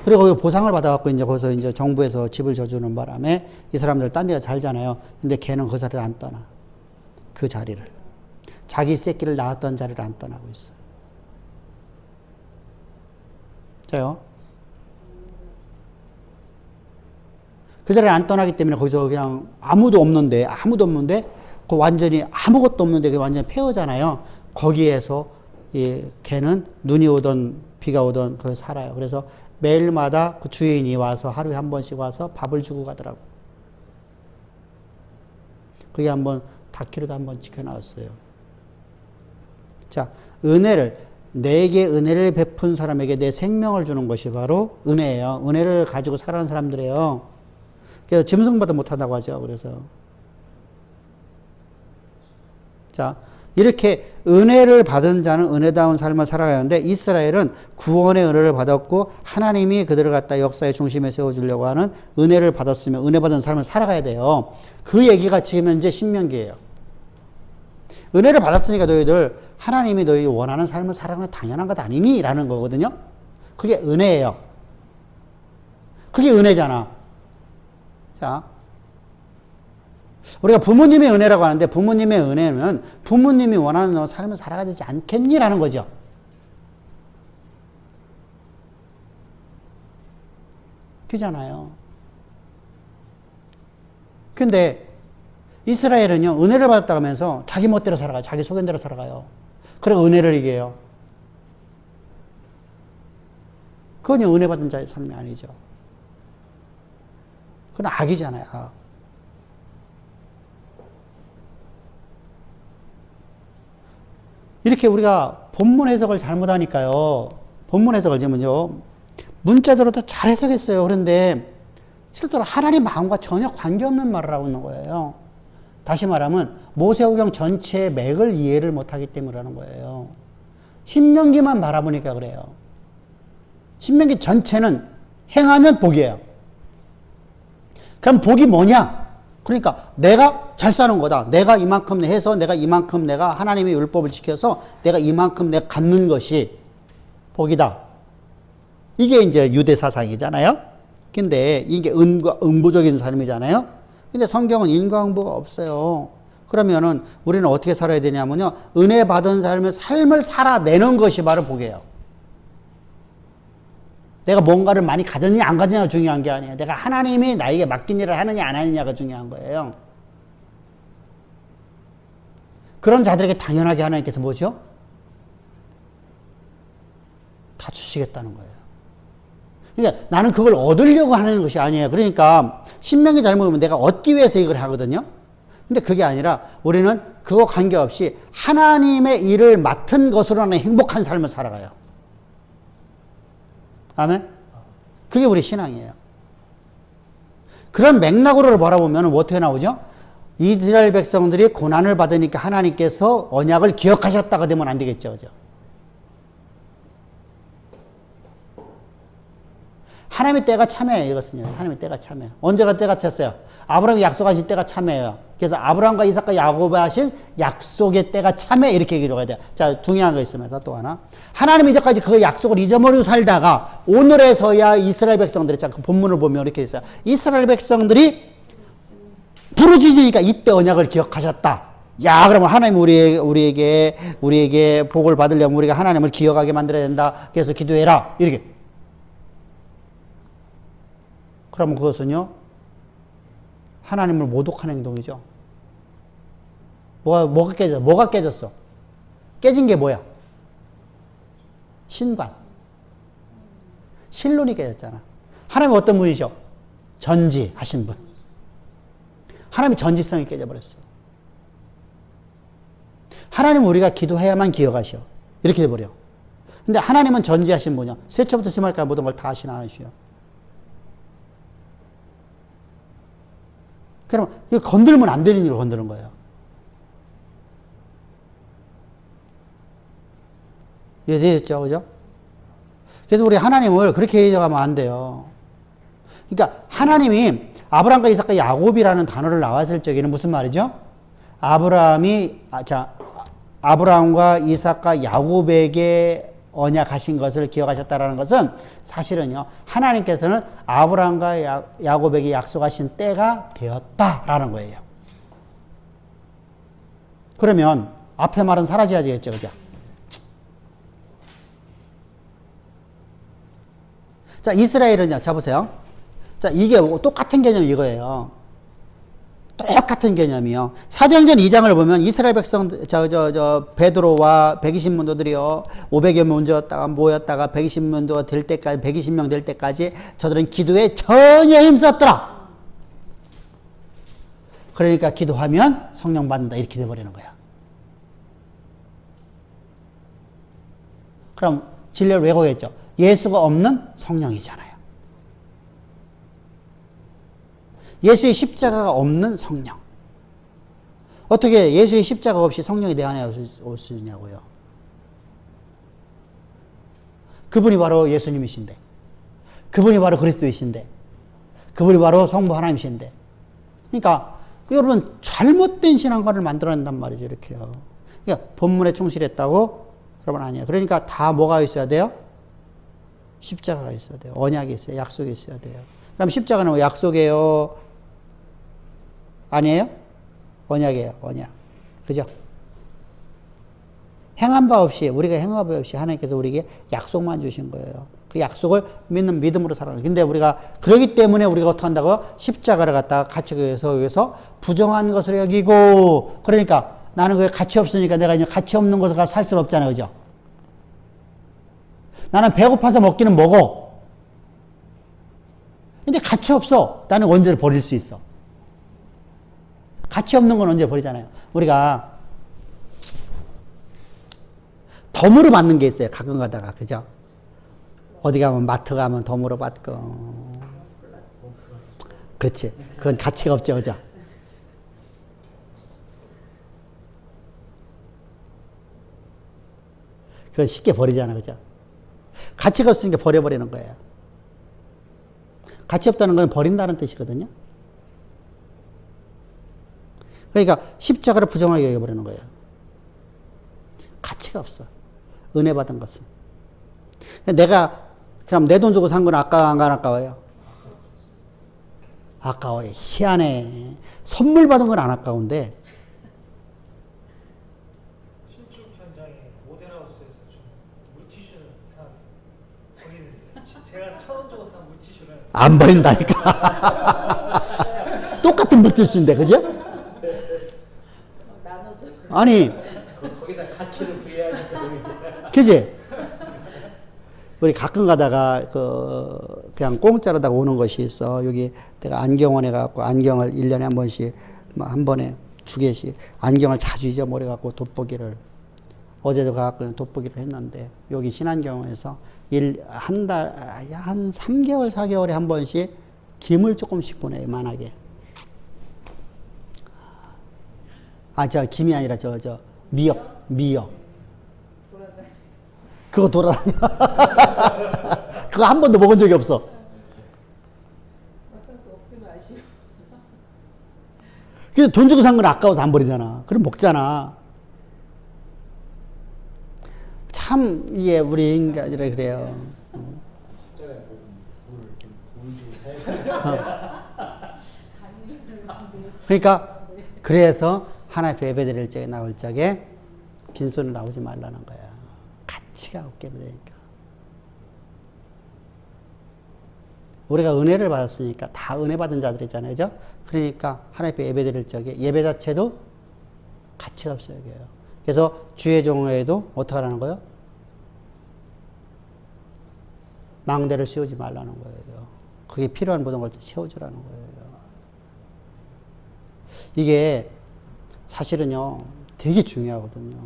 그리고 거기 보상을 받아갖고 이제 거기서 이제 정부에서 집을 져주는 바람에 이 사람들 딴 데가 살잖아요. 근데 걔는 그 자리를 안 떠나. 그 자리를. 자기 새끼를 낳았던 자리를 안 떠나고 있어요. 자요. 그 자리를 안 떠나기 때문에 거기서 그냥 아무도 없는데 그 완전히 아무것도 없는데 그 완전히 폐허잖아요. 거기에서 걔는 눈이 오던 비가 오던 거기 살아요. 그래서 매일마다 그 주인이 와서 하루에 한 번씩 와서 밥을 주고 가더라고. 그게 한번 다큐로도 한번 찍혀나왔어요. 자, 내게 은혜를 베푼 사람에게 내 생명을 주는 것이 바로 은혜예요. 은혜를 가지고 살아가는 사람들이에요. 그래서 짐승보다 못하다고 하죠. 그래서 자, 이렇게 은혜를 받은 자는 은혜다운 삶을 살아가는데 이스라엘은 구원의 은혜를 받았고 하나님이 그들을 갖다 역사의 중심에 세워주려고 하는 은혜를 받았으면 은혜 받은 삶을 살아가야 돼요. 그 얘기가 지금 현재 신명기예요. 은혜를 받았으니까 너희들 하나님이 너희 원하는 삶을 살아가는 게 당연한 것 아니니? 라는 거거든요. 그게 은혜예요. 그게 은혜잖아. 자, 우리가 부모님의 은혜라고 하는데 부모님의 은혜는 부모님이 원하는 삶을 살아가야 되지 않겠니라는 거죠. 그잖아요. 근데 이스라엘은요, 은혜를 받았다고 하면서 자기 멋대로 살아가요. 자기 소견대로 살아가요. 그리고 은혜를 이겨요. 그건 은혜 받은 자의 삶이 아니죠. 그건 악이잖아요. 악. 이렇게 우리가 본문 해석을 잘못하니까요. 본문 해석을 지면요. 문자적으로 다 잘 해석했어요. 그런데 실제로 하나님 마음과 전혀 관계없는 말을 하고 있는 거예요. 다시 말하면 모세오경 전체의 맥을 이해를 못하기 때문이라는 거예요. 신명기만 바라보니까 그래요. 신명기 전체는 행하면 복이에요. 그럼 복이 뭐냐? 그러니까 내가 잘 사는 거다. 내가 이만큼 해서 내가 이만큼 내가 하나님의 율법을 지켜서 내가 이만큼 내가 갖는 것이 복이다. 이게 이제 유대 사상이잖아요. 근데 이게 응부적인 삶이잖아요. 근데 성경은 인과응보가 없어요. 그러면은 우리는 어떻게 살아야 되냐면요. 은혜 받은 삶을 살아내는 것이 바로 복이에요. 내가 뭔가를 많이 가졌냐 안 가졌냐가 중요한 게 아니에요. 내가 하나님이 나에게 맡긴 일을 하느냐 안 하느냐가 중요한 거예요. 그런 자들에게 당연하게 하나님께서 뭐죠? 다 주시겠다는 거예요. 그러니까 나는 그걸 얻으려고 하는 것이 아니에요. 그러니까 신명기 잘못 보면 내가 얻기 위해서 이걸 하거든요. 근데 그게 아니라 우리는 그거 관계없이 하나님의 일을 맡은 것으로는 행복한 삶을 살아가요. 아멘? 그게 우리 신앙이에요. 그런 맥락으로 바라보면 어떻게 나오죠? 이스라엘 백성들이 고난을 받으니까 하나님께서 언약을 기억하셨다가 되면 안 되겠죠. 그죠? 하나님의 때가 참해요. 이것은요. 하나님의 때가 참해요. 언제가 때가 찼어요? 아브라함이 약속하신 때가 참해요. 그래서 아브라함과 이삭과 야곱에 하신 약속의 때가 참해 이렇게 기록해야 돼요. 자, 중요한 거 있습니다. 또 하나. 하나님이 이제까지 그 약속을 잊어버리고 살다가 오늘에서야 이스라엘 백성들이 그 본문을 보면 이렇게 있어요. 이스라엘 백성들이 부르짖으니까 이때 언약을 기억하셨다. 야, 그러면 하나님 우리에게 복을 받으려면 우리가 하나님을 기억하게 만들어야 된다. 그래서 기도해라. 이렇게. 그러면 그것은요, 하나님을 모독하는 행동이죠. 뭐가 깨졌어? 깨진 게 뭐야? 신관. 신론이 깨졌잖아. 하나님은 어떤 분이죠? 전지하신 분. 하나님의 전지성이 깨져버렸어. 하나님은 우리가 기도해야만 기억하셔. 이렇게 돼버려. 근데 하나님은 전지하신 분이야. 세초부터 심할까지 모든 걸 다 하신 하나님이시여. 그럼 이거 건들면 안 되는 일을 건드는 거예요. 이해되셨죠? 그죠? 그래서 우리 하나님을 그렇게 해석하면 안 돼요. 그러니까 하나님이 아브라함과 이삭과 야곱이라는 단어를 나왔을 적에는 무슨 말이죠? 아브라함과 이삭과 야곱에게 언약하신 것을 기억하셨다라는 것은 사실은요, 하나님께서는 아브라함과 야곱에게 약속하신 때가 되었다라는 거예요. 그러면 앞에 말은 사라져야 되겠죠, 그죠? 자, 이스라엘은요, 자, 보세요. 자, 이게 똑같은 개념이 이거예요. 똑같은 개념이요. 사도행전 2장을 보면 이스라엘 백성, 베드로와 120문도들이요, 500여 명 모였다가 120문도가 될 때까지, 120명 될 때까지 저들은 기도에 전혀 힘썼더라. 그러니까 기도하면 성령 받는다. 이렇게 돼버리는 거야. 그럼 진리를 왜 고했죠? 예수가 없는 성령이잖아요. 예수의 십자가가 없는 성령. 어떻게 예수의 십자가 없이 성령이 내 안에 올 수 있냐고요. 그분이 바로 예수님이신데, 그분이 바로 그리스도이신데, 그분이 바로 성부 하나님이신데. 그러니까 여러분 잘못된 신앙관을 만들어낸단 말이죠. 이렇게요. 그러니까 본문에 충실했다고? 여러분 아니에요. 그러니까 다 뭐가 있어야 돼요? 십자가가 있어야 돼요. 언약이 있어요. 약속이 있어야 돼요. 그럼 십자가는 약속이에요? 아니에요? 언약이에요. 언약. 그죠? 행한 바 없이, 우리가 행한 바 없이 하나님께서 우리에게 약속만 주신 거예요. 그 약속을 믿는 믿음으로 살아가는. 근데 우리가 그러기 때문에 우리가 어떻게 한다고? 십자가를 갖다가 가치 여기서 부정한 것을 여기고, 그러니까 나는 그게 가치 없으니까 내가 이제 가치 없는 것을 가서 살 수는 없잖아요. 그죠? 나는 배고파서 먹기는 먹어. 근데 가치 없어. 나는 언제 버릴 수 있어. 가치 없는 건 언제 버리잖아요. 우리가 덤으로 받는 게 있어요. 가끔 가다가. 그죠? 어디 가면 마트 가면 덤으로 받고. 그렇지. 그건 가치가 없죠. 그죠? 그건 쉽게 버리잖아. 그죠? 가치가 없으니까 버려버리는 거예요. 가치 없다는 건 버린다는 뜻이거든요. 그러니까 십자가를 부정하게 여겨버리는 거예요. 가치가 없어. 은혜 받은 것은. 내가 그럼 내 돈 주고 산 건 안 아까워요? 아까워요. 희한해. 선물 받은 건 안 아까운데. 신축 현장에 모델하우스에서 준 물티슈는 제가 1,000원 주고 산 물티슈는 안 버린다니까. 똑같은 물티슈인데, 그죠? 나눠줘. 아니. 거기다 가치를 부여하니까. 그지? 우리 가끔 가다가 그냥 공짜로다가 오는 것이 있어. 여기 내가 안경원에 가갖고 안경을 1년에 한 번씩, 한 번에 2개씩 안경을 자주 잊어버려갖고 돋보기를 어제도 가갖고 돋보기를 했는데 여기 신안경원에서 한 3개월, 4개월에 한 번씩 김을 조금씩 보내요. 만하게. 김이 아니라 미역. 그거 돌아다녀. 그거 한 번도 먹은 적이 없어. 막상 또 없으면 아쉬워. 그래서 돈 주고 산 건 아까워서 안 버리잖아. 그럼 먹잖아. 참, 이게 우리 인간이라 그래요. 그러니까, 그래서 하나님 앞에 예배 드릴 적에 나올 적에 빈손으로 나오지 말라는 거야. 가치가 없게 되니까. 우리가 은혜를 받았으니까 다 은혜 받은 자들이잖아요. 그죠? 그러니까 하나님 앞에 예배 드릴 적에 예배 자체도 가치가 없어요. 그래서 주의 종회에도 어떻게 하라는 거예요? 망대를 씌우지 말라는 거예요. 그게 필요한 모든 걸 세워주라는 거예요. 이게 사실은요, 되게 중요하거든요.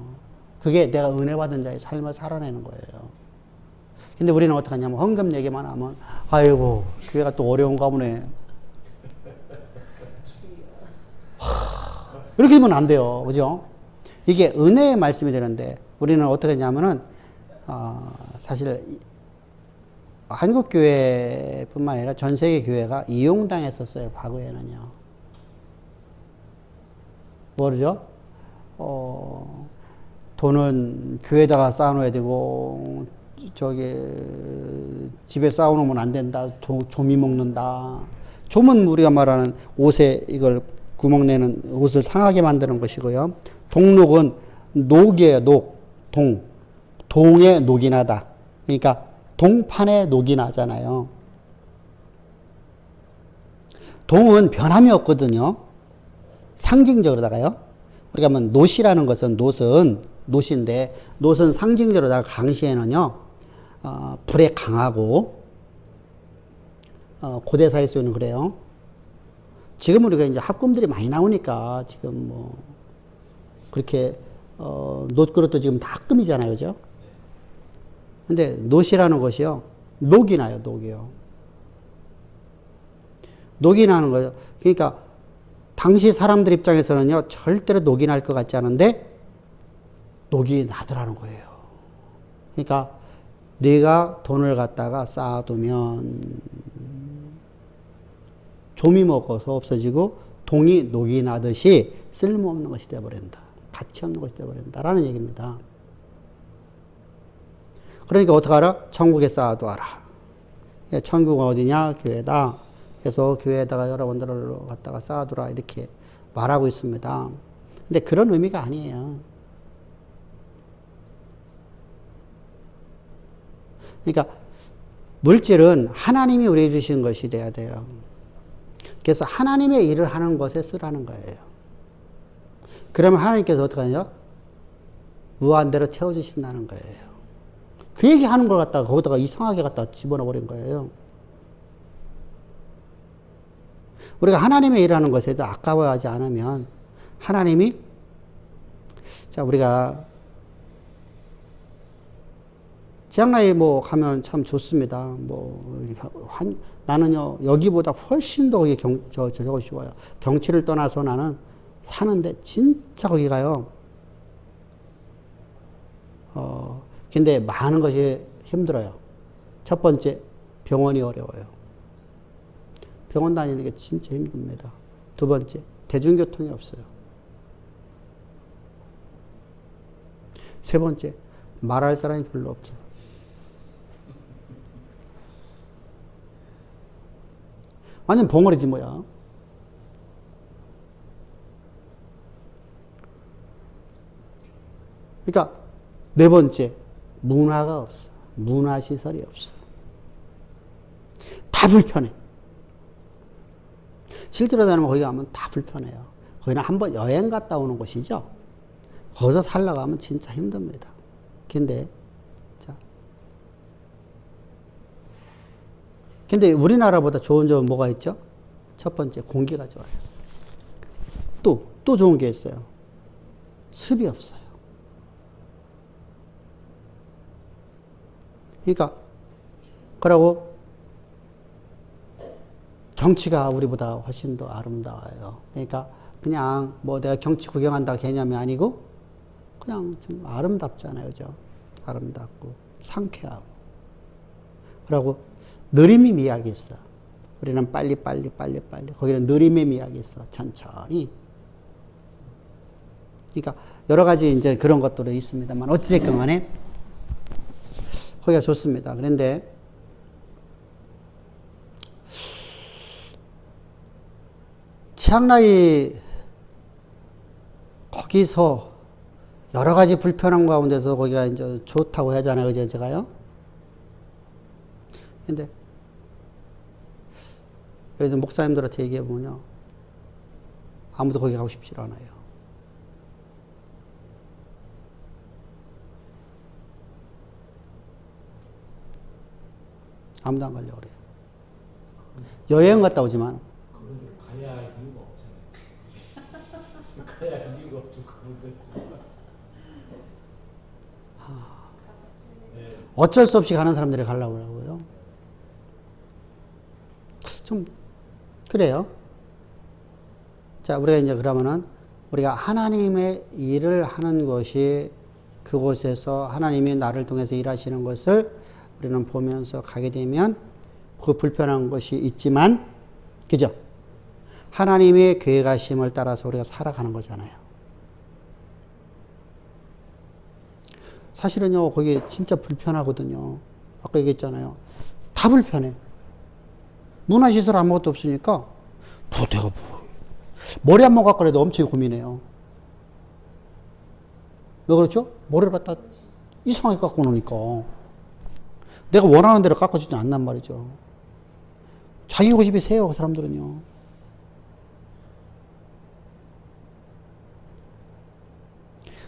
그게 내가 은혜 받은 자의 삶을 살아내는 거예요. 근데 우리는 어떻게 하냐면, 헌금 얘기만 하면, 아이고, 교회가 또 어려운가 보네. 이렇게 되면 안 돼요. 그죠? 이게 은혜의 말씀이 되는데, 우리는 어떻게 했냐면은, 사실, 한국교회뿐만 아니라 전 세계 교회가 이용당했었어요. 과거에는요. 뭐죠? 돈은 교회에다가 쌓아놓아야 되고, 저기, 집에 쌓아놓으면 안 된다. 좀이 먹는다. 좀은 우리가 말하는 옷에 이걸 구멍 내는 옷을 상하게 만드는 것이고요. 동록은 녹이에요, 녹. 동에 녹이 나다. 그러니까 동판에 녹이 나잖아요. 동은 변함이 없거든요. 상징적으로다가요. 우리가 뭐 노시라는 것은 노시인데 노는 상징적으로다가 강시에는요. 불에 강하고 고대사에서는 그래요. 지금 우리가 이제 합금들이 많이 나오니까 지금 뭐 그렇게 놋그릇도 지금 다 합금이잖아요, 그죠? 근데 놋이라는 것이요, 녹이 나요, 녹이요. 녹이 나는 거죠. 그러니까 당시 사람들 입장에서는요, 절대로 녹이 날 것 같지 않은데 녹이 나더라는 거예요. 그러니까 네가 돈을 갖다가 쌓아두면 좀이 먹어서 없어지고 동이 녹이 나듯이 쓸모없는 것이 되어버린다. 가치 없는 것이 되어버린다라는 얘기입니다. 그러니까 어떡하라? 천국에 쌓아두어라. 천국은 어디냐? 교회다. 그래서 교회에다가 여러분들을 갖다가 쌓아두라 이렇게 말하고 있습니다. 근데 그런 의미가 아니에요. 그러니까 물질은 하나님이 우리에게 주신 것이 돼야 돼요. 그래서 하나님의 일을 하는 것에 쓰라는 거예요. 그러면 하나님께서 어떻게 하냐? 무한대로 채워주신다는 거예요. 그 얘기 하는 걸 갖다가 거기다가 이상하게 갖다 집어넣어 버린 거예요. 우리가 하나님의 일하는 것에 대해서 아까워하지 않으면 하나님이, 자, 우리가 지역나이 뭐 가면 참 좋습니다. 뭐, 나는요, 여기보다 훨씬 더 저거 쉬워요. 경치를 떠나서 나는 사는데 진짜 거기 가요. 근데 많은 것이 힘들어요. 첫 번째, 병원이 어려워요. 병원 다니는 게 진짜 힘듭니다. 두 번째, 대중교통이 없어요. 세 번째, 말할 사람이 별로 없죠. 완전 봉어리지 뭐야. 그러니까 네 번째, 문화가 없어. 문화시설이 없어. 다 불편해. 실제로 다니면 거기 가면 다 불편해요. 거기는 한번 여행 갔다 오는 곳이죠. 거기서 살려고 하면 진짜 힘듭니다. 근데, 자. 근데 우리나라보다 좋은 점은 뭐가 있죠? 첫 번째, 공기가 좋아요. 또 좋은 게 있어요. 습이 없어요. 그러니까, 그러고, 경치가 우리보다 훨씬 더 아름다워요. 그러니까, 그냥 뭐 내가 경치 구경한다 개념이 아니고, 그냥 좀 아름답잖아요. 그죠? 아름답고, 상쾌하고. 그러고, 느림의 미학이 있어. 우리는 빨리. 거기는 느림의 미학이 있어. 천천히. 그러니까, 여러 가지 이제 그런 것들이 있습니다만, 어찌됐건 간에, 거기가 좋습니다. 그런데 치앙라이 거기서 여러 가지 불편한 가운데서 거기가 이제 좋다고 하잖아요. 그죠? 제가요. 근데 여기서 목사님들한테 얘기해보면요. 아무도 거기 가고 싶지 않아요. 아무도 안 가려고 그래요. 여행 갔다 오지만. 그런데 가야 할 이유가 없잖아요. 가야 할 이유가 없죠. 네. 어쩔 수 없이 가는 사람들이 가려고 그러고요. 좀, 그래요. 자, 우리가 이제 그러면은 우리가 하나님의 일을 하는 것이 그곳에서 하나님이 나를 통해서 일하시는 것을 우리는 보면서 가게 되면 그 불편한 것이 있지만, 그죠? 하나님의 계획하심을 따라서 우리가 살아가는 거잖아요. 사실은요, 거기 진짜 불편하거든요. 아까 얘기했잖아요. 다 불편해. 문화시설 아무것도 없으니까, 내가 머리 한 번 깎으려도 엄청 고민해요. 왜 그렇죠? 머리를 갖다 이상하게 깎고 노니까. 내가 원하는 대로 깎아주지 않단 말이죠. 자기 고집이 세요, 그 사람들은요.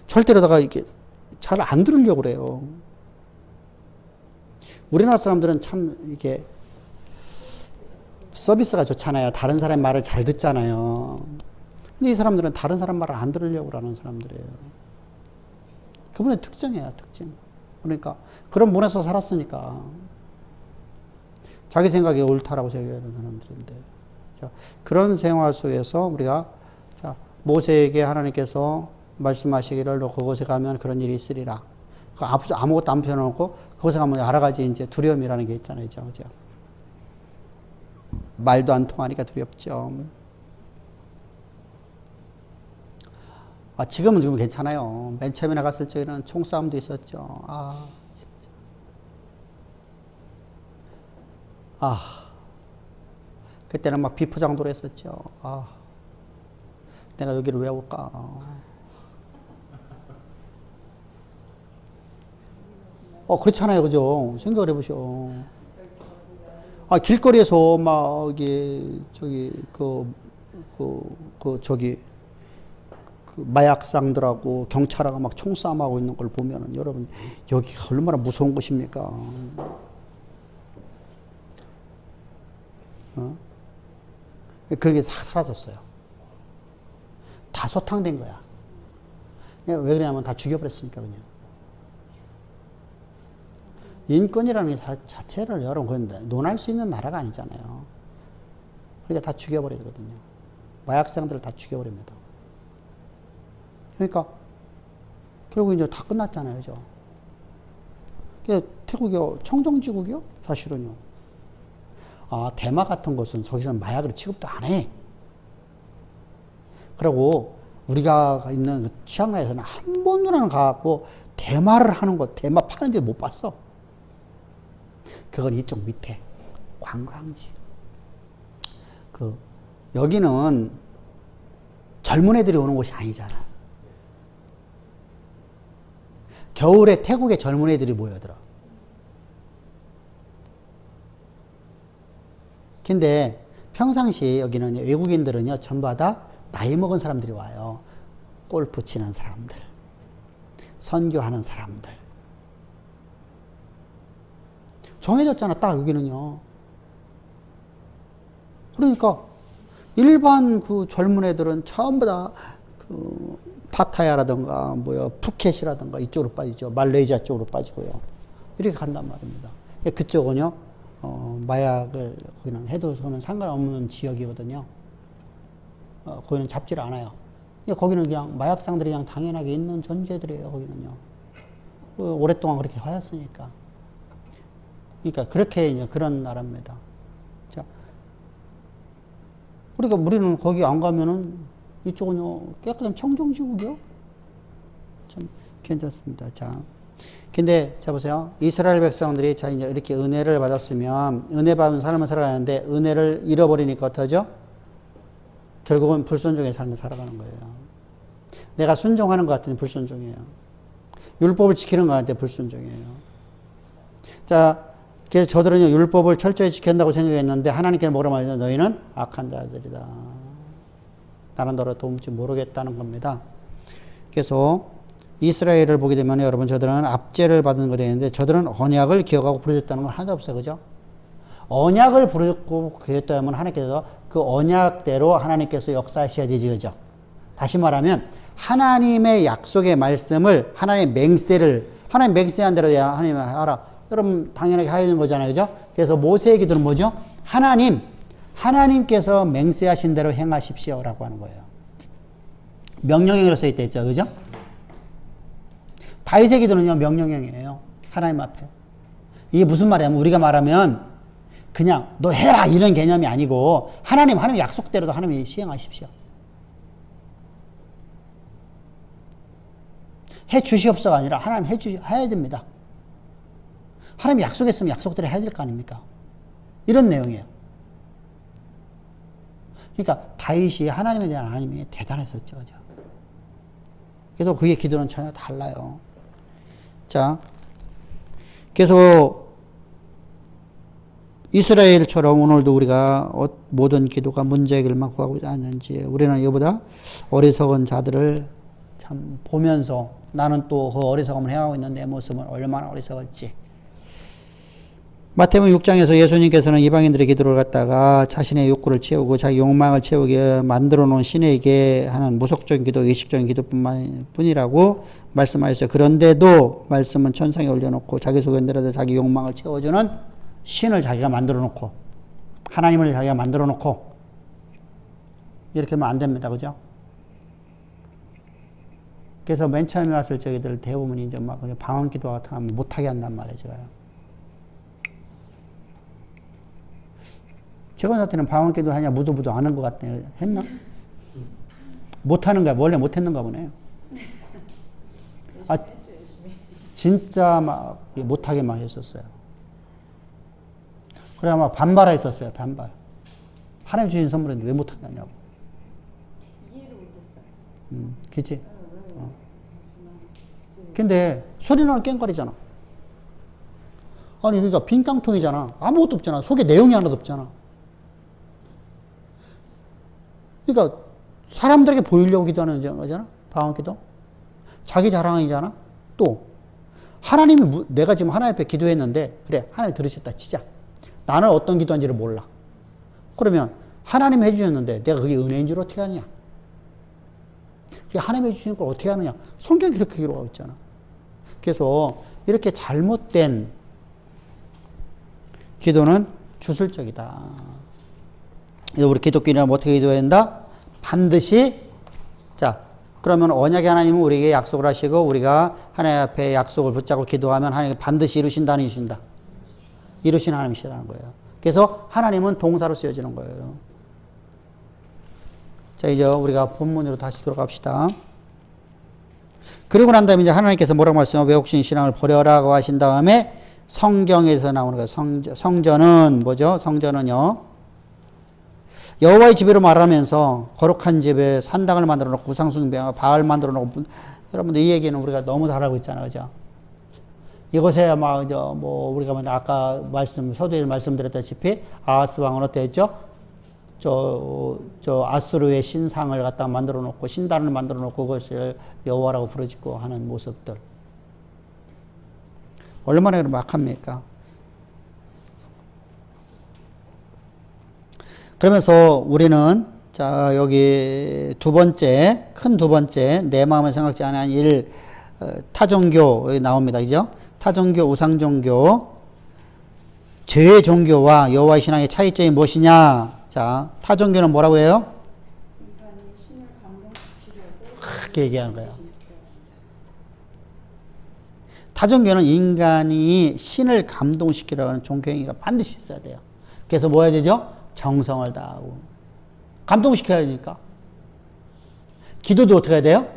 절대로다가 이게 잘 안 들으려고 그래요. 우리나라 사람들은 참 이게 서비스가 좋잖아요. 다른 사람 말을 잘 듣잖아요. 근데 이 사람들은 다른 사람 말을 안 들으려고 하는 사람들이에요. 그분의 특징이에요, 특징. 그러니까 그런 문화에서 살았으니까 자기 생각이 옳다라고 생각하는 사람들인데, 자, 그런 생활 속에서 우리가 자, 모세에게 하나님께서 말씀하시기를 너 그곳에 가면 그런 일이 있으리라. 아무것도 안 펴놓고 그곳에 가면 여러 가지 이제 두려움이라는 게 있잖아요, 그죠? 말도 안 통하니까 두렵죠. 지금은 괜찮아요. 맨 처음에 나갔을 적에는 총싸움도 있었죠. 진짜. 그때는 막 비포장도로 했었죠. 내가 여기를 왜 올까? 그렇잖아요. 그죠? 생각을 해보셔. 길거리에서 막, 마약상들하고 경찰하고 막 총싸움하고 있는 걸 보면은 여러분, 여기가 얼마나 무서운 곳입니까? 그게 다 사라졌어요. 다 소탕된 거야. 왜 그러냐면 다 죽여버렸으니까, 그냥. 인권이라는 게 자체를 여러분, 논할 수 있는 나라가 아니잖아요. 그러니까 다 죽여버리거든요. 마약상들을 다 죽여버립니다. 그러니까, 결국 이제 다 끝났잖아요. 그죠? 태국이 청정지국이요? 사실은요. 대마 같은 곳은 거기서는 마약을 취급도 안 해. 그리고 우리가 있는 그 치앙라이에서는 한 번도 가갖고 대마를 하는 거, 대마 파는 데 못 봤어. 그건 이쪽 밑에 관광지. 여기는 젊은 애들이 오는 곳이 아니잖아. 겨울에 태국에 젊은 애들이 모여들어. 근데 평상시 여기는 외국인들은요, 전부 다 나이 먹은 사람들이 와요. 골프 치는 사람들, 선교하는 사람들. 정해졌잖아, 딱 여기는요. 그러니까 일반 그 젊은 애들은 전부 다 파타야라든가 푸켓이라든가 이쪽으로 빠지죠. 말레이시아 쪽으로 빠지고요. 이렇게 간단 말입니다. 그쪽은요, 마약을 거기는 해도 그는 상관없는 지역이거든요. 거기는 잡지를 않아요. 거기는 그냥 마약상들이 그냥 당연하게 있는 존재들이에요. 거기는요. 오랫동안 그렇게 해왔으니까. 그러니까 그렇게 이제 그런 나라입니다. 자, 그러니까 우리는 거기 안 가면은 이쪽은요 깨끗한 청정지국이요. 참 괜찮습니다. 자, 근데 자 보세요. 이스라엘 백성들이 자 이제 이렇게 은혜를 받았으면 은혜 받은 삶을 살아가는데 은혜를 잃어버리니까 어떠죠? 결국은 불순종의 삶을 살아가는 거예요. 내가 순종하는 것 같은 불순종이에요. 율법을 지키는 것 같은 불순종이에요. 자, 그래서 저들은 율법을 철저히 지킨다고 생각했는데 하나님께서 뭐라 말하죠? 너희는 악한 자들이다. 나는 너를 도움지 모르겠다는 겁니다. 그래서 이스라엘을 보게 되면 여러분 저들은 압제를 받은 거 되는데 저들은 언약을 기억하고 부르짖었다는 건 하나도 없어요. 그죠? 언약을 부르짖고 그랬다면 하나님께서 그 언약대로 하나님께서 역사하셔야 되지. 그죠? 다시 말하면 하나님의 약속의 말씀을 하나님의 맹세를 하나님 맹세한 대로 하나님 알아. 여러분 당연하게 하는 거잖아요. 그죠? 그래서 모세의 기도는 뭐죠? 하나님께서 맹세하신 대로 행하십시오라고 하는 거예요. 명령형으로 써 있다 했죠. 그죠? 다윗의 기도는요, 명령형이에요. 하나님 앞에. 이게 무슨 말이냐면 우리가 말하면 그냥 너 해라 이런 개념이 아니고 하나님 약속대로도 하나님이 시행하십시오. 해 주시옵소가 아니라 하나님 해야 됩니다. 하나님이 약속했으면 약속대로 해야 될 거 아닙니까? 이런 내용이에요. 그러니까 다윗이 하나님에 대한 하나님이 대단했었죠. 그죠? 그래서 그의 기도는 전혀 달라요. 자, 그래서 이스라엘처럼 오늘도 우리가 모든 기도가 문제 해결만 구하고 있지 않는지 우리는 이보다 어리석은 자들을 참 보면서 나는 또 그 어리석음을 행하고 있는 내 모습은 얼마나 어리석을지. 마태복음 6장에서 예수님께서는 이방인들의 기도를 갖다가 자신의 욕구를 채우고 자기 욕망을 채우게 만들어 놓은 신에게 하는 무속적인 기도, 의식적인 기도뿐이라고 말씀하셨어요. 그런데도 말씀은 천상에 올려놓고 자기 속에 내려다 자기 욕망을 채워주는 신을 자기가 만들어 놓고 하나님을 자기가 만들어 놓고 이렇게 하면 안 됩니다. 그죠? 그래서 맨 처음에 왔을 적들 대부분 이제 막 방언 기도 같은 거 하면 못하게 한단 말이에요. 제가 나한테는 방언 기도 하냐 무도부도 안 한 것 같네요. 했나? 못하는 거야. 원래 못했는가 보네요. 아, 진짜 막 못하게 막 했었어요. 그래 막 반발했었어요. 반발. 하나님 주신 선물인데 왜 못하냐고. 이해를 못했어요. 그치? 근데 소리나는 깽거리잖아. 아니 그러니까 빈 깡통이잖아. 아무것도 없잖아. 속에 내용이 하나도 없잖아. 그러니까 사람들에게 보이려고 기도하는 거잖아. 방언 기도. 자기 자랑이잖아. 또 하나님이 내가 지금 하나님 앞에 기도했는데 그래 하나님 들으셨다 치자. 나는 어떤 기도한지를 몰라. 그러면 하나님이 해주셨는데 내가 그게 은혜인 줄 어떻게 아느냐. 하나님이 해주시는 걸 어떻게 하느냐. 성경이 그렇게 기록하고 있잖아. 그래서 이렇게 잘못된 기도는 주술적이다. 그래서 우리 기독교인이라면 어떻게 기도해야 된다? 반드시. 자, 그러면 언약의 하나님은 우리에게 약속을 하시고 우리가 하나님 앞에 약속을 붙잡고 기도하면 하나님이 반드시 이루신다, 안 이루신다? 이루신 하나님이시라는 거예요. 그래서 하나님은 동사로 쓰여지는 거예요. 자, 이제 우리가 본문으로 다시 돌아갑시다. 그리고 난 다음에 이제 하나님께서 뭐라고 말씀하세요? 외국신 신앙을 버려라고 하신 다음에 성경에서 나오는 거예요. 성전은 뭐죠? 성전은요. 여호와의 집으로 말하면서 거룩한 집에 산당을 만들어 놓고 우상숭배하고 바알 만들어 놓고 여러분들 이 얘기는 우리가 너무 잘 알고 있잖아요. 그죠? 이곳에 막 뭐 우리가 아까 서두에 말씀드렸다시피 아하스 왕은 어땠죠? 저 아수르의 신상을 갖다 만들어 놓고 신단을 만들어 놓고 그것을 여호와라고 부르짖고 하는 모습들. 얼마나 막합니까? 그러면서 우리는 자 여기 큰 두 번째 내 마음을 생각지 않은 일 타종교 여기 나옵니다. 그죠? 타종교, 우상종교, 죄의 종교와 여호와의 신앙의 차이점이 무엇이냐? 자, 타종교는 뭐라고 해요? 인간이 신을 감동시키려고 그렇게 얘기하는 거예요. 타종교는 인간이 신을 감동시키려고 하는 종교행위가 반드시 있어야 돼요. 그래서 뭐 해야 되죠? 정성을 다하고. 감동시켜야 되니까. 기도도 어떻게 해야 돼요?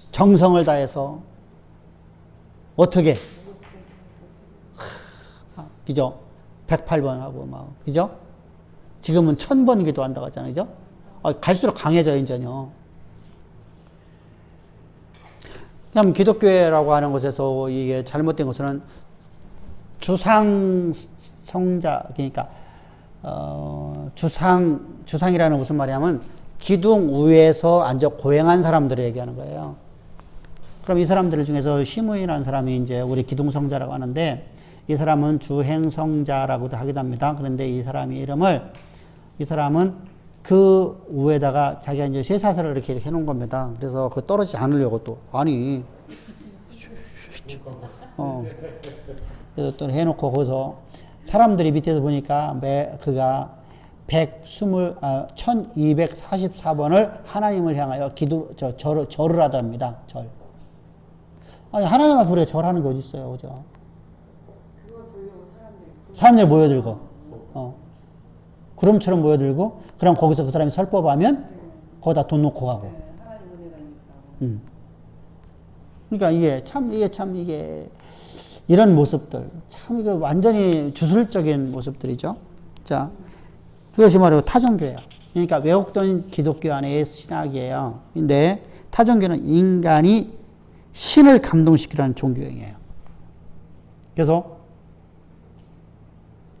정성을 다해서. 어떻게? 그죠? 108번 하고 막. 그죠? 지금은 1000번 기도한다고 하잖아요. 그죠? 갈수록 강해져요, 이제요. 그럼 기독교회라고 하는 곳에서 이게 잘못된 것은 주상 성자, 그러니까, 주상이라는 무슨 말이냐면 기둥 위에서 앉아 고행한 사람들을 얘기하는 거예요. 그럼 이 사람들 중에서 시므이라는 사람이 이제 우리 기둥성자라고 하는데 이 사람은 주행성자라고도 하기도 합니다. 그런데 이 사람은 그 위에다가 자기가 이제 쇠사슬을 이렇게 해놓은 겁니다. 그래서 그 떨어지지 않으려고 또, 아니. 그래서 또 해놓고 거기서 사람들이 밑에서 보니까 그가 1244번을 하나님을 향하여 절을 하답니다. 절. 아니, 하나님 앞에 우리가 절하는 게 어디 있어요, 그죠? 그걸 보려고 사람들이 모여들고, 구름처럼 모여들고, 그럼 거기서 그 사람이 설법하면 거기다 돈 놓고 가고. 하나님 은혜가 있다. 그러니까 이게 이런 모습들 참 이거 완전히 주술적인 모습들이죠. 자, 그것이 바로 타종교예요. 그러니까 왜곡된 기독교 안의 신학이에요. 근데 타종교는 인간이 신을 감동시키라는 종교행위예요. 그래서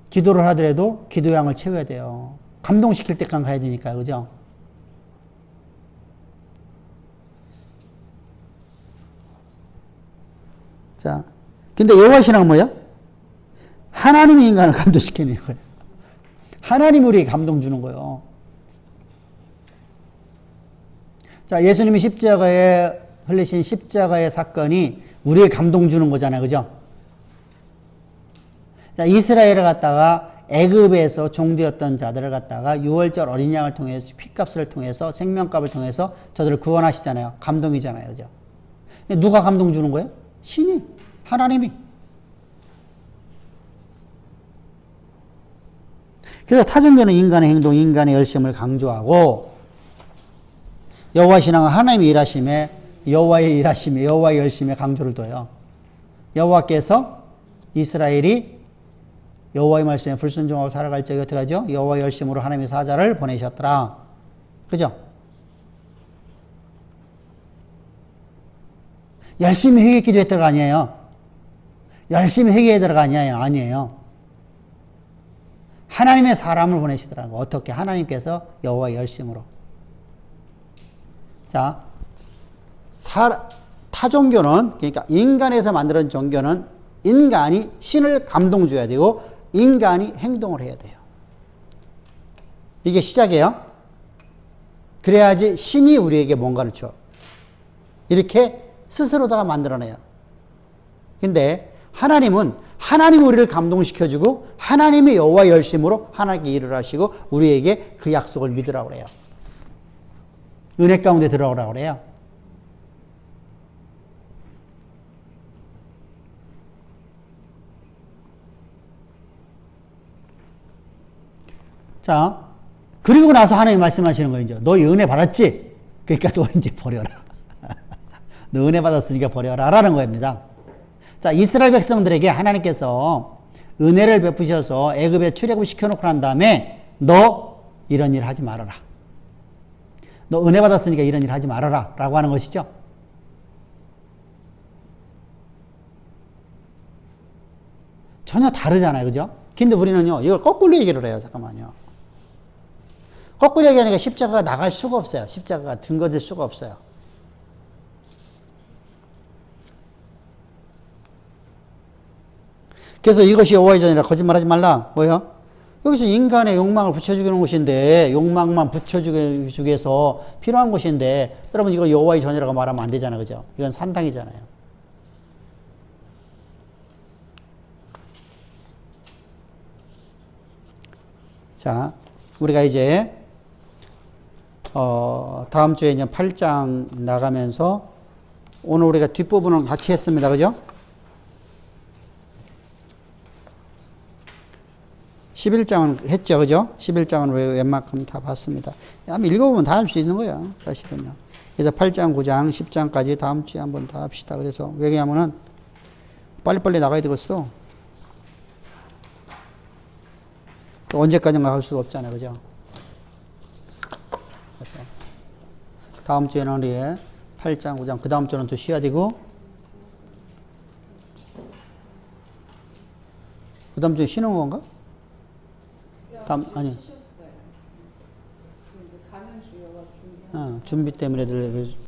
기도를 하더라도 기도양을 채워야 돼요. 감동시킬 때까지 가야 되니까, 그죠? 자, 근데 여호와 신앙은 뭐예요? 하나님이 인간을 감동시키는 거예요. 하나님이 우리에게 감동 주는 거예요. 자, 예수님이 십자가에 흘리신 십자가의 사건이 우리에게 감동 주는 거잖아요. 그죠? 자, 이스라엘을 갖다가 애굽에서 종되었던 자들을 갖다가 유월절 어린 양을 통해서 피값을 통해서 생명값을 통해서 저들을 구원하시잖아요. 감동이잖아요. 그죠? 누가 감동 주는 거예요? 신이, 하나님이. 그래서 타종교는 인간의 행동, 인간의 열심을 강조하고 여호와 신앙은 하나님의 일하심에 여호와의 일하심에 여호와의 열심에 강조를 둬요. 여호와께서 이스라엘이 여호와의 말씀에 불순종하고 살아갈 적에 어떻게 하죠? 여호와의 열심으로 하나님의 사자를 보내셨더라. 그죠? 열심히 회개 기도했더가 아니에요. 열심히 회개했더가 아니에요. 하나님의 사람을 보내시더라고. 어떻게? 하나님께서 여호와의 열심으로. 자, 타종교는, 그러니까 인간에서 만드는 종교는 인간이 신을 감동 줘야 되고 인간이 행동을 해야 돼요. 이게 시작이에요. 그래야지 신이 우리에게 뭔가를 줘. 이렇게 스스로다가 만들어내요. 근데 하나님은 하나님이 우리를 감동시켜주고 하나님의 여호와의 열심으로 하나님께 일을 하시고 우리에게 그 약속을 믿으라고 그래요. 은혜 가운데 들어오라고 그래요. 자, 그리고 나서 하나님이 말씀하시는 거예요. 이제 너 은혜 받았지? 그러니까 너 이제 버려라. 너 은혜 받았으니까 버려라 라는 겁니다. 자, 이스라엘 백성들에게 하나님께서 은혜를 베푸셔서 애굽에 출애굽 시켜놓고 난 다음에 너 이런 일 하지 말아라. 너 은혜 받았으니까 이런 일 하지 말아라 라고 하는 것이죠. 전혀 다르잖아요. 그죠? 근데 우리는요, 이걸 거꾸로 얘기를 해요. 잠깐만요. 거꾸로 얘기하니까 십자가가 나갈 수가 없어요. 십자가가 증거될 수가 없어요. 그래서 이것이 여호와의 전이라 거짓말하지 말라. 뭐요? 여기서 인간의 욕망을 붙여주는 곳인데 욕망만 붙여주기 위해서 필요한 곳인데 여러분 이거 여호와의 전이라고 말하면 안 되잖아요. 그죠? 이건 산당이잖아요. 자, 우리가 이제 다음 주에 이제 8장 나가면서 오늘 우리가 뒷부분은 같이 했습니다. 그죠? 11장은 했죠. 그죠? 11장은 웬만큼 다 봤습니다. 한번 읽어보면 다 할 수 있는 거야. 사실은요. 그래서 8장, 9장, 10장까지 다음 주에 한번 다 합시다. 그래서 왜냐하면은 빨리빨리 나가야 되겠어. 또 언제까지인가 할 수 없잖아요. 그죠? 그래서 다음 주에는 우리 8장, 9장, 그 다음 주는 또 쉬어야 되고, 그 다음 주에 쉬는 건가? 아니. 쉬셨어요. 가는 주여가 준비. 준비 때문에